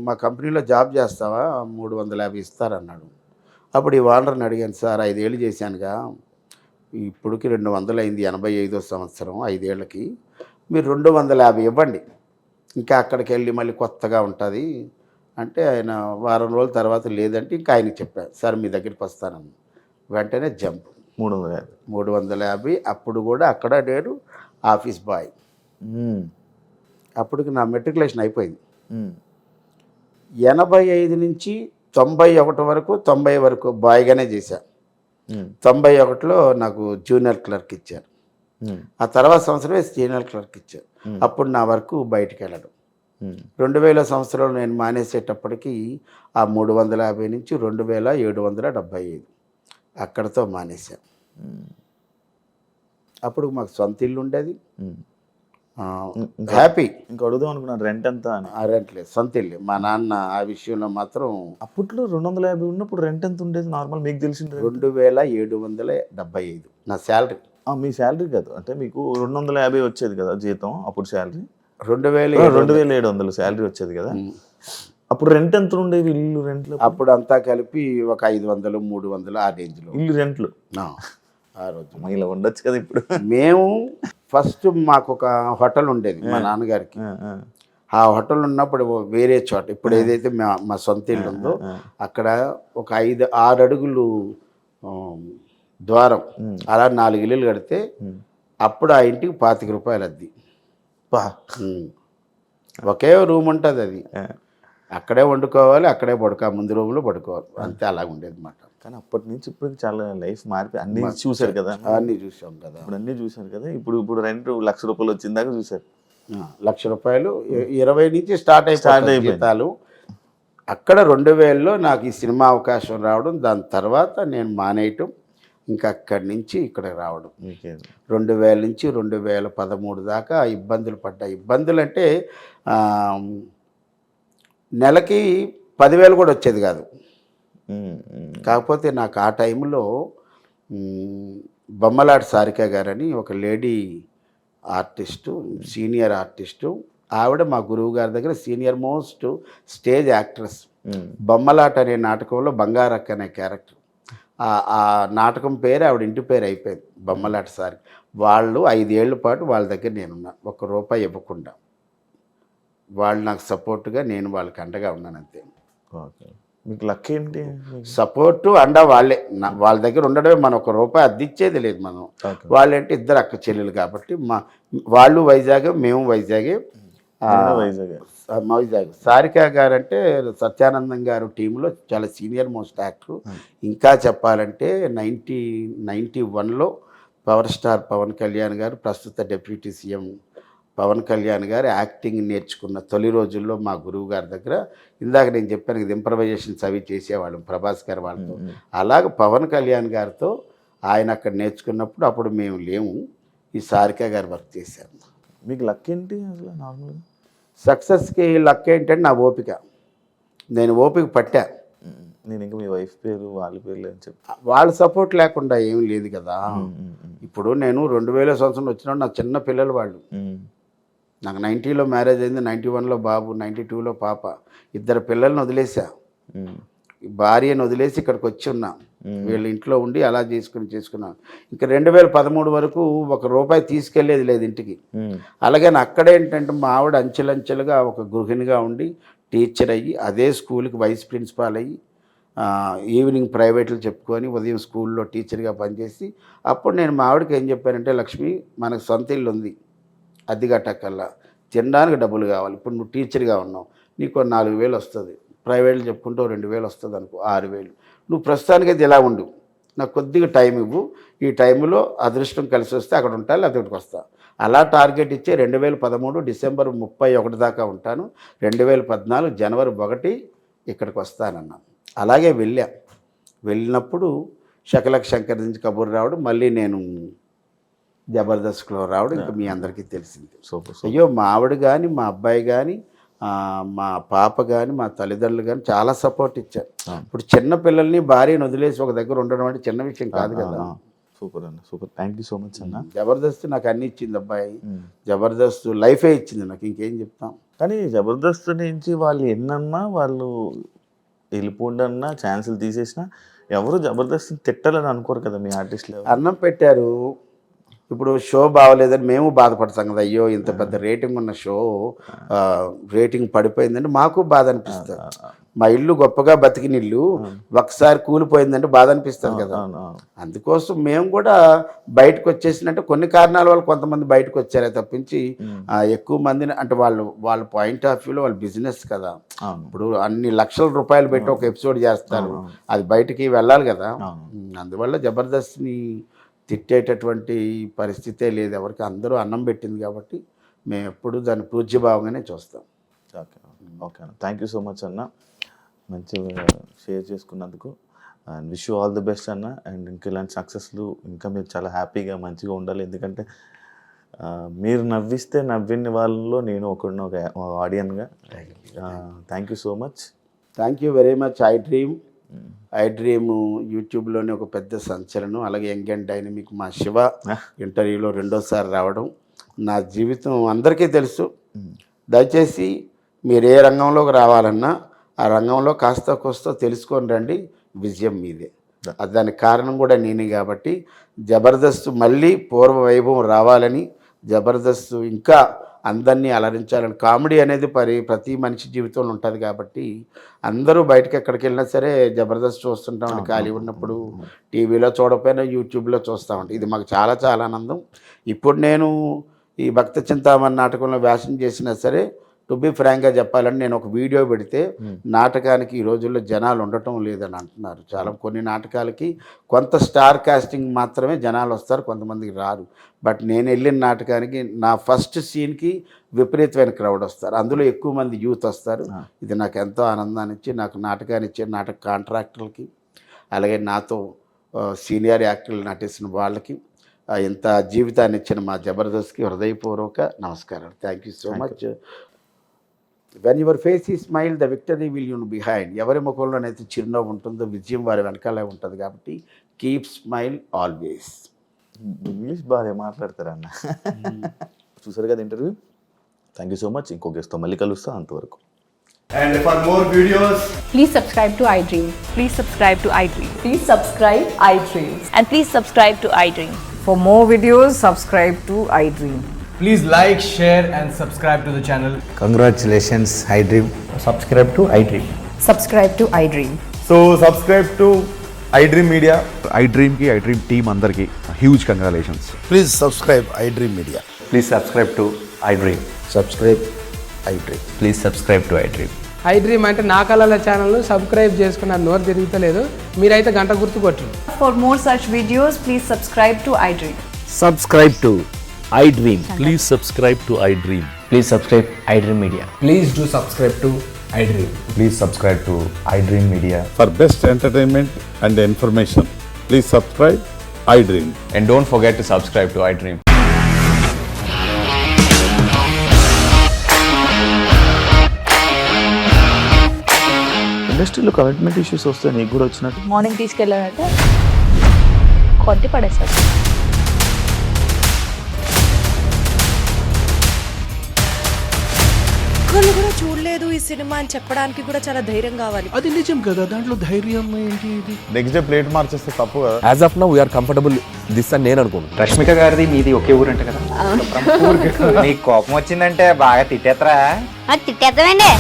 [SPEAKER 3] మా కంపెనీలో జాబ్ చేస్తావా, 350 ఇస్తారన్నాడు. అప్పుడు ఈ ఓనర్ని అడిగాను, సార్ 5 ఏళ్ళు చేశానుగా, ఇప్పటికి 200 అయింది, 85వ సంవత్సరం, 5 ఏళ్ళకి మీరు 250 ఇవ్వండి, ఇంకా అక్కడికి వెళ్ళి మళ్ళీ కొత్తగా ఉంటుంది అంటే. ఆయన వారం రోజుల తర్వాత లేదంటే ఇంకా ఆయనకి చెప్పాను, సార్ మీ దగ్గరికి వస్తానని. వెంటనే జంప్ 350. అప్పుడు కూడా అక్కడ నేను ఆఫీస్ బాయ్. అప్పటికి నా మెట్రికులేషన్ అయిపోయింది. 85 నుంచి 91 వరకు 90 వరకు బాయ్గానే చేశాను. 91లో నాకు జూనియర్ క్లర్క్ ఇచ్చారు. ఆ తర్వాత సంవత్సరమే సీనియర్ క్లర్క్ ఇచ్చారు. అప్పుడు నా వరకు బయటికి వెళ్ళడం. 2000 సంవత్సరంలో నేను మానేసేటప్పటికి ఆ 350 నుంచి 2775 అక్కడతో మానేశాను. అప్పుడు మాకు సొంత ఇల్లు ఉండేది, హ్యాపీ.
[SPEAKER 2] ఇంకా అడుగుదాం అనుకున్నాను రెంట్ ఎంత అని.
[SPEAKER 3] రెంట్ లేదు, సొంత ఇల్లు. మా నాన్న ఆ విషయంలో మాత్రం.
[SPEAKER 2] అప్పట్లో 250 ఉన్నప్పుడు రెంట్ ఎంత ఉండేది నార్మల్ మీకు తెలిసిన?
[SPEAKER 3] 2775 నా శాలరీ.
[SPEAKER 2] మీ శాలరీ కాదు, అంటే మీకు 250 వచ్చేది కదా జీతం, అప్పుడు శాలరీ
[SPEAKER 3] 2700
[SPEAKER 2] శాలరీ వచ్చేది కదా. అప్పుడు రెంట్ ఎంత ఉండేది ఇల్లు రెంట్లు?
[SPEAKER 3] అప్పుడు అంతా కలిపి ఒక 500 300 ఆ రేంజ్లో
[SPEAKER 2] ఇల్లు రెంట్లు
[SPEAKER 3] ఆ రోజు.
[SPEAKER 2] ఇలా ఉండొచ్చు కదా ఇప్పుడు.
[SPEAKER 3] మేము ఫస్ట్ మాకు ఒక హోటల్ ఉండేది మా నాన్నగారికి. ఆ హోటల్ ఉన్నప్పుడు వేరే చోట, ఇప్పుడు ఏదైతే మా సొంత ఇల్లు ఉందో అక్కడ ఒక 5-6 అడుగులు ద్వారం, అలా 4 ఇల్లులు కడితే అప్పుడు ఆ ఇంటికి 25 రూపాయలు అద్దె. ఒకే రూమ్ ఉంటుంది, అది అక్కడే వండుకోవాలి, అక్కడే ముందు రూమ్లో పడుకోవాలి, అంతే. అలా ఉండేది అన్నమాట.
[SPEAKER 2] కానీ అప్పటి నుంచి ఇప్పుడు చాలా లైఫ్ మారిపోయి అన్ని చూశారు కదా.
[SPEAKER 3] అన్నీ చూసాం కదా,
[SPEAKER 2] ఇప్పుడు అన్నీ చూశారు కదా. ఇప్పుడు రెంట్ 1,00,000 రూపాయలు వచ్చిందాక చూశారు.
[SPEAKER 3] 1,00,000 రూపాయలు 20 నుంచి స్టార్ట్ అయిపోతాయి జీతాలు. అక్కడ 2000లో నాకు ఈ సినిమా అవకాశం రావడం, దాని తర్వాత నేను మానేయటం, ఇంకా అక్కడి నుంచి ఇక్కడ రావడం. 2000 నుంచి 2013 దాకా ఇబ్బందులు పడ్డాయి. ఇబ్బందులు అంటే నెలకి 10,000 కూడా వచ్చేది కాదు. కాకపోతే నాకు ఆ టైంలో బొమ్మలాటి సారిక గారని ఒక లేడీ ఆర్టిస్టు, సీనియర్ ఆర్టిస్టు, ఆవిడ మా గురువు గారి దగ్గర సీనియర్ మోస్ట్ స్టేజ్ యాక్ట్రెస్. బొమ్మలాట అనే నాటకంలో బంగారక్క అనే క్యారెక్టర్, ఆ నాటకం పేరు ఆవిడ ఇంటి పేరు అయిపోయింది, బొమ్మలాట సారి. వాళ్ళు 5 ఏళ్ల పాటు వాళ్ళ దగ్గర నేనున్నా, ₹1 ఇవ్వకుండా. వాళ్ళు నాకు సపోర్ట్గా, నేను వాళ్ళకి అండగా ఉన్నాను అంతే.
[SPEAKER 2] ఓకే. మీకు లక్ ఏంటి?
[SPEAKER 3] సపోర్టు అండ వాళ్ళే. వాళ్ళ దగ్గర ఉండడమే, మనం ₹1 అద్దిచ్చేది లేదు మనం.
[SPEAKER 2] ఓకే.
[SPEAKER 3] వాళ్ళంటే ఇద్దరు అక్క చెల్లెలు కాబట్టి వాళ్ళు వైజాగ్, మేము వైజాగే.
[SPEAKER 2] నేను వైజాగ్.
[SPEAKER 3] వైజాగ్. సారిక గారంటే సత్యానందం గారు టీంలో చాలా సీనియర్ మోస్ట్ యాక్టర్. ఇంకా చెప్పాలంటే 1991లో పవర్ స్టార్ పవన్ కళ్యాణ్ గారు, ప్రస్తుత డిప్యూటీ సీఎం పవన్ కళ్యాణ్ గారు యాక్టింగ్ నేర్చుకున్న తొలి రోజుల్లో మా గురువు గారి దగ్గర, ఇందాక నేను చెప్పాను కదా, ఇంప్రవైజేషన్స్ అవి చేసేవాళ్ళం ప్రభాస్ గారు వాళ్ళతో. అలాగ పవన్ కళ్యాణ్ గారితో ఆయన అక్కడ నేర్చుకున్నప్పుడు అప్పుడు మేము లేము, ఈ సారిక గారు వర్క్ చేశారు.
[SPEAKER 2] మీకు లక్ ఏంటి అసలు నార్మల్గా?
[SPEAKER 3] సక్సెస్కి లక్ ఏంటంటే నా ఓపిక. నేను ఓపిక పట్టా.
[SPEAKER 2] నేను ఇంకా మీ వైఫ్ పేరు వాళ్ళ పేర్లు అని చెప్పి.
[SPEAKER 3] వాళ్ళ సపోర్ట్ లేకుండా ఏం లేదు కదా. ఇప్పుడు నేను 2000 సంవత్సరంలో వచ్చినప్పుడు నా చిన్న పిల్లలు వాళ్ళు. నాకు 90లో మ్యారేజ్ అయింది, 91లో బాబు, 92లో పాప. 2 పిల్లల్ని వదిలేసా, భార్యను వదిలేసి ఇక్కడికి వచ్చి ఉన్నా. వీళ్ళ ఇంట్లో ఉండి అలా చేసుకున్నాను. ఇంకా 2013 వరకు ₹1 తీసుకెళ్లేది లేదు ఇంటికి. అలాగే అక్కడేంటంటే మా ఆవిడ అంచెలంచెలుగా ఒక గృహిణిగా ఉండి టీచర్ అయ్యి, అదే స్కూల్కి వైస్ ప్రిన్సిపాల్ అయ్యి, ఈవినింగ్ ప్రైవేట్లు చెప్పుకొని ఉదయం స్కూల్లో టీచర్గా పనిచేసి, అప్పుడు నేను మా ఆవిడకి ఏం చెప్పానంటే, లక్ష్మి మనకు సొంత ఇల్లు ఉంది, అద్దె కట్టక్కల్లా, తినడానికి డబ్బులు కావాలి. ఇప్పుడు నువ్వు టీచర్గా ఉన్నావు, నీకు 4,000 వస్తుంది, ప్రైవేట్లు చెప్పుకుంటూ 2,000 వస్తుంది అనుకో, 6,000. నువ్వు ప్రస్తుతానికి అయితే ఇలా ఉండు, నాకు కొద్దిగా టైం ఇవ్వు, ఈ టైంలో అదృష్టం కలిసి వస్తే అక్కడ ఉంటాను, లేకపోతే ఇక్కడికి వస్తా. అలా టార్గెట్ ఇచ్చే 2013 డిసెంబర్ 31 దాకా ఉంటాను, 2014 జనవరి 1 ఇక్కడికి వస్తానన్నాను. అలాగే వెళ్ళినప్పుడు శకలక్ శంకర్ నుంచి కబూర్ రావడం, మళ్ళీ నేను జబర్దస్త్లో రావడం ఇంకా మీ అందరికీ తెలిసింది. అయ్యో మా ఆవిడ కానీ, మా అబ్బాయి కానీ, మా పాప కానీ, మా తల్లిదండ్రులు కానీ చాలా సపోర్ట్ ఇచ్చారు. ఇప్పుడు చిన్న పిల్లల్ని భార్యను వదిలేసి ఒక దగ్గర ఉండడం అంటే చిన్న విషయం కాదు కదా.
[SPEAKER 2] సూపర్ అన్న, super. Thank you so much అన్న.
[SPEAKER 3] జబర్దస్త్ నాకు అన్ని ఇచ్చింది అబ్బాయి, జబర్దస్త్ లైఫే ఇచ్చింది నాకు, ఇంకేం చెప్తాం.
[SPEAKER 2] కానీ జబర్దస్త్ నుంచి వాళ్ళు ఎన్నన్నా, వాళ్ళు వెళ్ళిపోండి అన్నా, ఛాన్సులు తీసేసినా ఎవరు జబర్దస్త్ తిట్టాలని అనుకోరు కదా మీ ఆర్టిస్టులు.
[SPEAKER 3] అన్నం పెట్టారు, ఇప్పుడు షో బాగోలేదని మేము బాధపడతాం కదా, అయ్యో ఇంత పెద్ద రేటింగ్ ఉన్న షో రేటింగ్ పడిపోయిందంటే మాకు బాధ అనిపిస్తుంది. మా ఇల్లు గొప్పగా బతికిన ఇల్లు ఒకసారి కూలిపోయిందంటే బాధ అనిపిస్తుంది కదా. అందుకోసం మేము కూడా బయటకు వచ్చేసినట్టు కొన్ని కారణాల వల్ల కొంతమంది బయటకు వచ్చారే తప్పించి ఎక్కువ మందిని అంటే వాళ్ళ పాయింట్ ఆఫ్ వ్యూలో వాళ్ళ బిజినెస్ కదా. ఇప్పుడు అన్ని లక్షల రూపాయలు పెట్టి ఒక ఎపిసోడ్ చేస్తారు, అది బయటికి వెళ్ళాలి కదా. అందువల్ల జబర్దస్త్ని తిట్టేటటువంటి పరిస్థితే లేదు ఎవరికి, అందరూ అన్నం పెట్టింది కాబట్టి మేము ఎప్పుడు దాన్ని పూజ్యభావంగానే చూస్తాం.
[SPEAKER 2] ఓకే ఓకే అన్న, థ్యాంక్ యూ సో మచ్ అన్న, మంచిగా షేర్ చేసుకున్నందుకు. And wish you all the best అన్న. అండ్ ఇంకా ఇలాంటి సక్సెస్లు ఇంకా మీరు చాలా హ్యాపీగా మంచిగా ఉండాలి. ఎందుకంటే మీరు నవ్విస్తే నవ్విన వాళ్ళలో నేను ఒక ఆడియన్గా. Thank you so much.
[SPEAKER 3] Thank you very much. IDream యూట్యూబ్లోనే ఒక పెద్ద సంచలనం. అలాగే యంగ్ అండ్ డైనమిక్ మా శివ ఇంటర్వ్యూలో 2వ సారి రావడం నా జీవితం అందరికీ తెలుసు. దయచేసి మీరు ఏ రంగంలోకి రావాలన్నా ఆ రంగంలో కాస్త కోస్త తెలుసుకొని రండి, విజయం మీదే. దానికి కారణం కూడా నేనే కాబట్టి జబర్దస్త్ మళ్ళీ పూర్వ వైభవం రావాలని, జబర్దస్త్ ఇంకా అందరినీ అలరించాలని. కామెడీ అనేది ప్రతి మనిషి జీవితంలో ఉంటుంది కాబట్టి అందరూ బయటకు ఎక్కడికి వెళ్ళినా సరే జబర్దస్త్ చూస్తుంటామండి, ఖాళీ ఉన్నప్పుడు టీవీలో చూడకపోయినా యూట్యూబ్లో చూస్తామండి. ఇది మాకు చాలా చాలా ఆనందం. ఇప్పుడు నేను ఈ భక్త చింతామణి నాటకంలో వ్యాసం చేసినా సరే, టు బి ఫ్రాంక్గా చెప్పాలని నేను ఒక వీడియో పెడితే నాటకానికి ఈ రోజుల్లో జనాలు ఉండటం లేదని అంటున్నారు. చాలా కొన్ని నాటకాలకి కొంత స్టార్ కాస్టింగ్ మాత్రమే జనాలు వస్తారు, కొంతమందికి రారు. బట్ నేను వెళ్ళిన నాటకానికి నా ఫస్ట్ సీన్కి విపరీతమైన క్రౌడ్ వస్తారు, అందులో ఎక్కువ మంది యూత్ వస్తారు. ఇది నాకు ఎంతో ఆనందాన్ని ఇచ్చి, నాకు నాటకాన్ని ఇచ్చే నాటక కాంట్రాక్టర్లకి, అలాగే నాతో సీనియర్ యాక్టర్లు నటించిన వాళ్ళకి, ఇంత జీవితాన్ని ఇచ్చిన మా జబర్దస్త్కి హృదయపూర్వక నమస్కారాలు. Thank you so much. When your face ఈ smile the victory will you behind. ఎవరి ముఖంలోనైతే చిరునవ్వు ఉంటుందో విజయం వారి వెనకాలే ఉంటుంది కాబట్టి కీప్ స్మైల్ ఆల్వేస్.
[SPEAKER 2] ఇంగ్లీష్ బాగా మాట్లాడతారన్న. చూసారు కదా interview. Thank you so much. ఇంకో గెస్ట్తో మళ్ళీ కలుస్తా. అంతవరకు
[SPEAKER 4] And for more videos,
[SPEAKER 5] Please subscribe to iDream.
[SPEAKER 6] Please subscribe to iDream.
[SPEAKER 5] Please subscribe iDream.
[SPEAKER 6] And please subscribe to iDream.
[SPEAKER 7] For more videos, subscribe to iDream.
[SPEAKER 4] please like, share, and subscribe to the channel.
[SPEAKER 8] Congratulations, iDream.
[SPEAKER 4] Subscribe to iDream.
[SPEAKER 5] Subscribe to iDream.
[SPEAKER 4] So, subscribe to iDream Media.
[SPEAKER 9] iDream ki iDream team andarki huge congratulations.
[SPEAKER 8] Please subscribe iDream Media.
[SPEAKER 4] Please subscribe to iDream.
[SPEAKER 8] Subscribe iDream.
[SPEAKER 4] Please subscribe to iDream.
[SPEAKER 10] iDream అంటే నా కళల channel subscribe చేసుకున్న నోరు తిరుగుతలేదు మీరైతే గంట గుర్తు కొట్టండి.
[SPEAKER 5] For more such videos, please subscribe to iDream.
[SPEAKER 8] Subscribe to iDream.
[SPEAKER 11] Please subscribe to iDream.
[SPEAKER 4] Please subscribe iDream Media.
[SPEAKER 10] Please do subscribe to iDream.
[SPEAKER 9] Please subscribe to iDream Media.
[SPEAKER 11] For best entertainment and information, please subscribe iDream.
[SPEAKER 1] And don't forget to subscribe to iDream.
[SPEAKER 2] ఇండస్ట్రీలో commitment issues వస్తే నీకు కూడా వచ్చినట్టు
[SPEAKER 6] morning తీసుకెళ్ళారంటే కొట్టి పడేస్తారు.
[SPEAKER 7] ఒక్కళ్ళు కూడా చూడలేదు ఈ సినిమా అని చెప్పడానికి కూడా చాలా ధైర్యం కావాలి.
[SPEAKER 4] అది నిజం కదా, దాంట్లో ధైర్యం ఏంటి? ఇది
[SPEAKER 9] నెక్స్ట్ డే ప్లేట్ మార్చేస్తే తప్పు కదా.
[SPEAKER 11] As of now, we are comfortable this అని నేను అనుకుంటున్నాను.
[SPEAKER 8] రష్మిక గారిది మీది ఒకే ఊరంట కదా. నీకు కోపం వచ్చిందంటే బాగా తిట్టేత్తరా?
[SPEAKER 6] తిట్టేద్దామండి.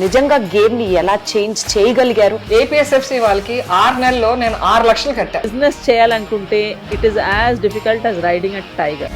[SPEAKER 7] నిజంగా గేమ్ ని ఎలా చేంజ్ చేయగలిగారు?
[SPEAKER 10] ఏపీఎస్ఎఫ్సి వాళ్ళకి 6 నెలల్లో నేను 6 లక్షలు కట్టా.
[SPEAKER 6] బిజినెస్ చేయాలనుకుంటే it is as difficult as riding a tiger.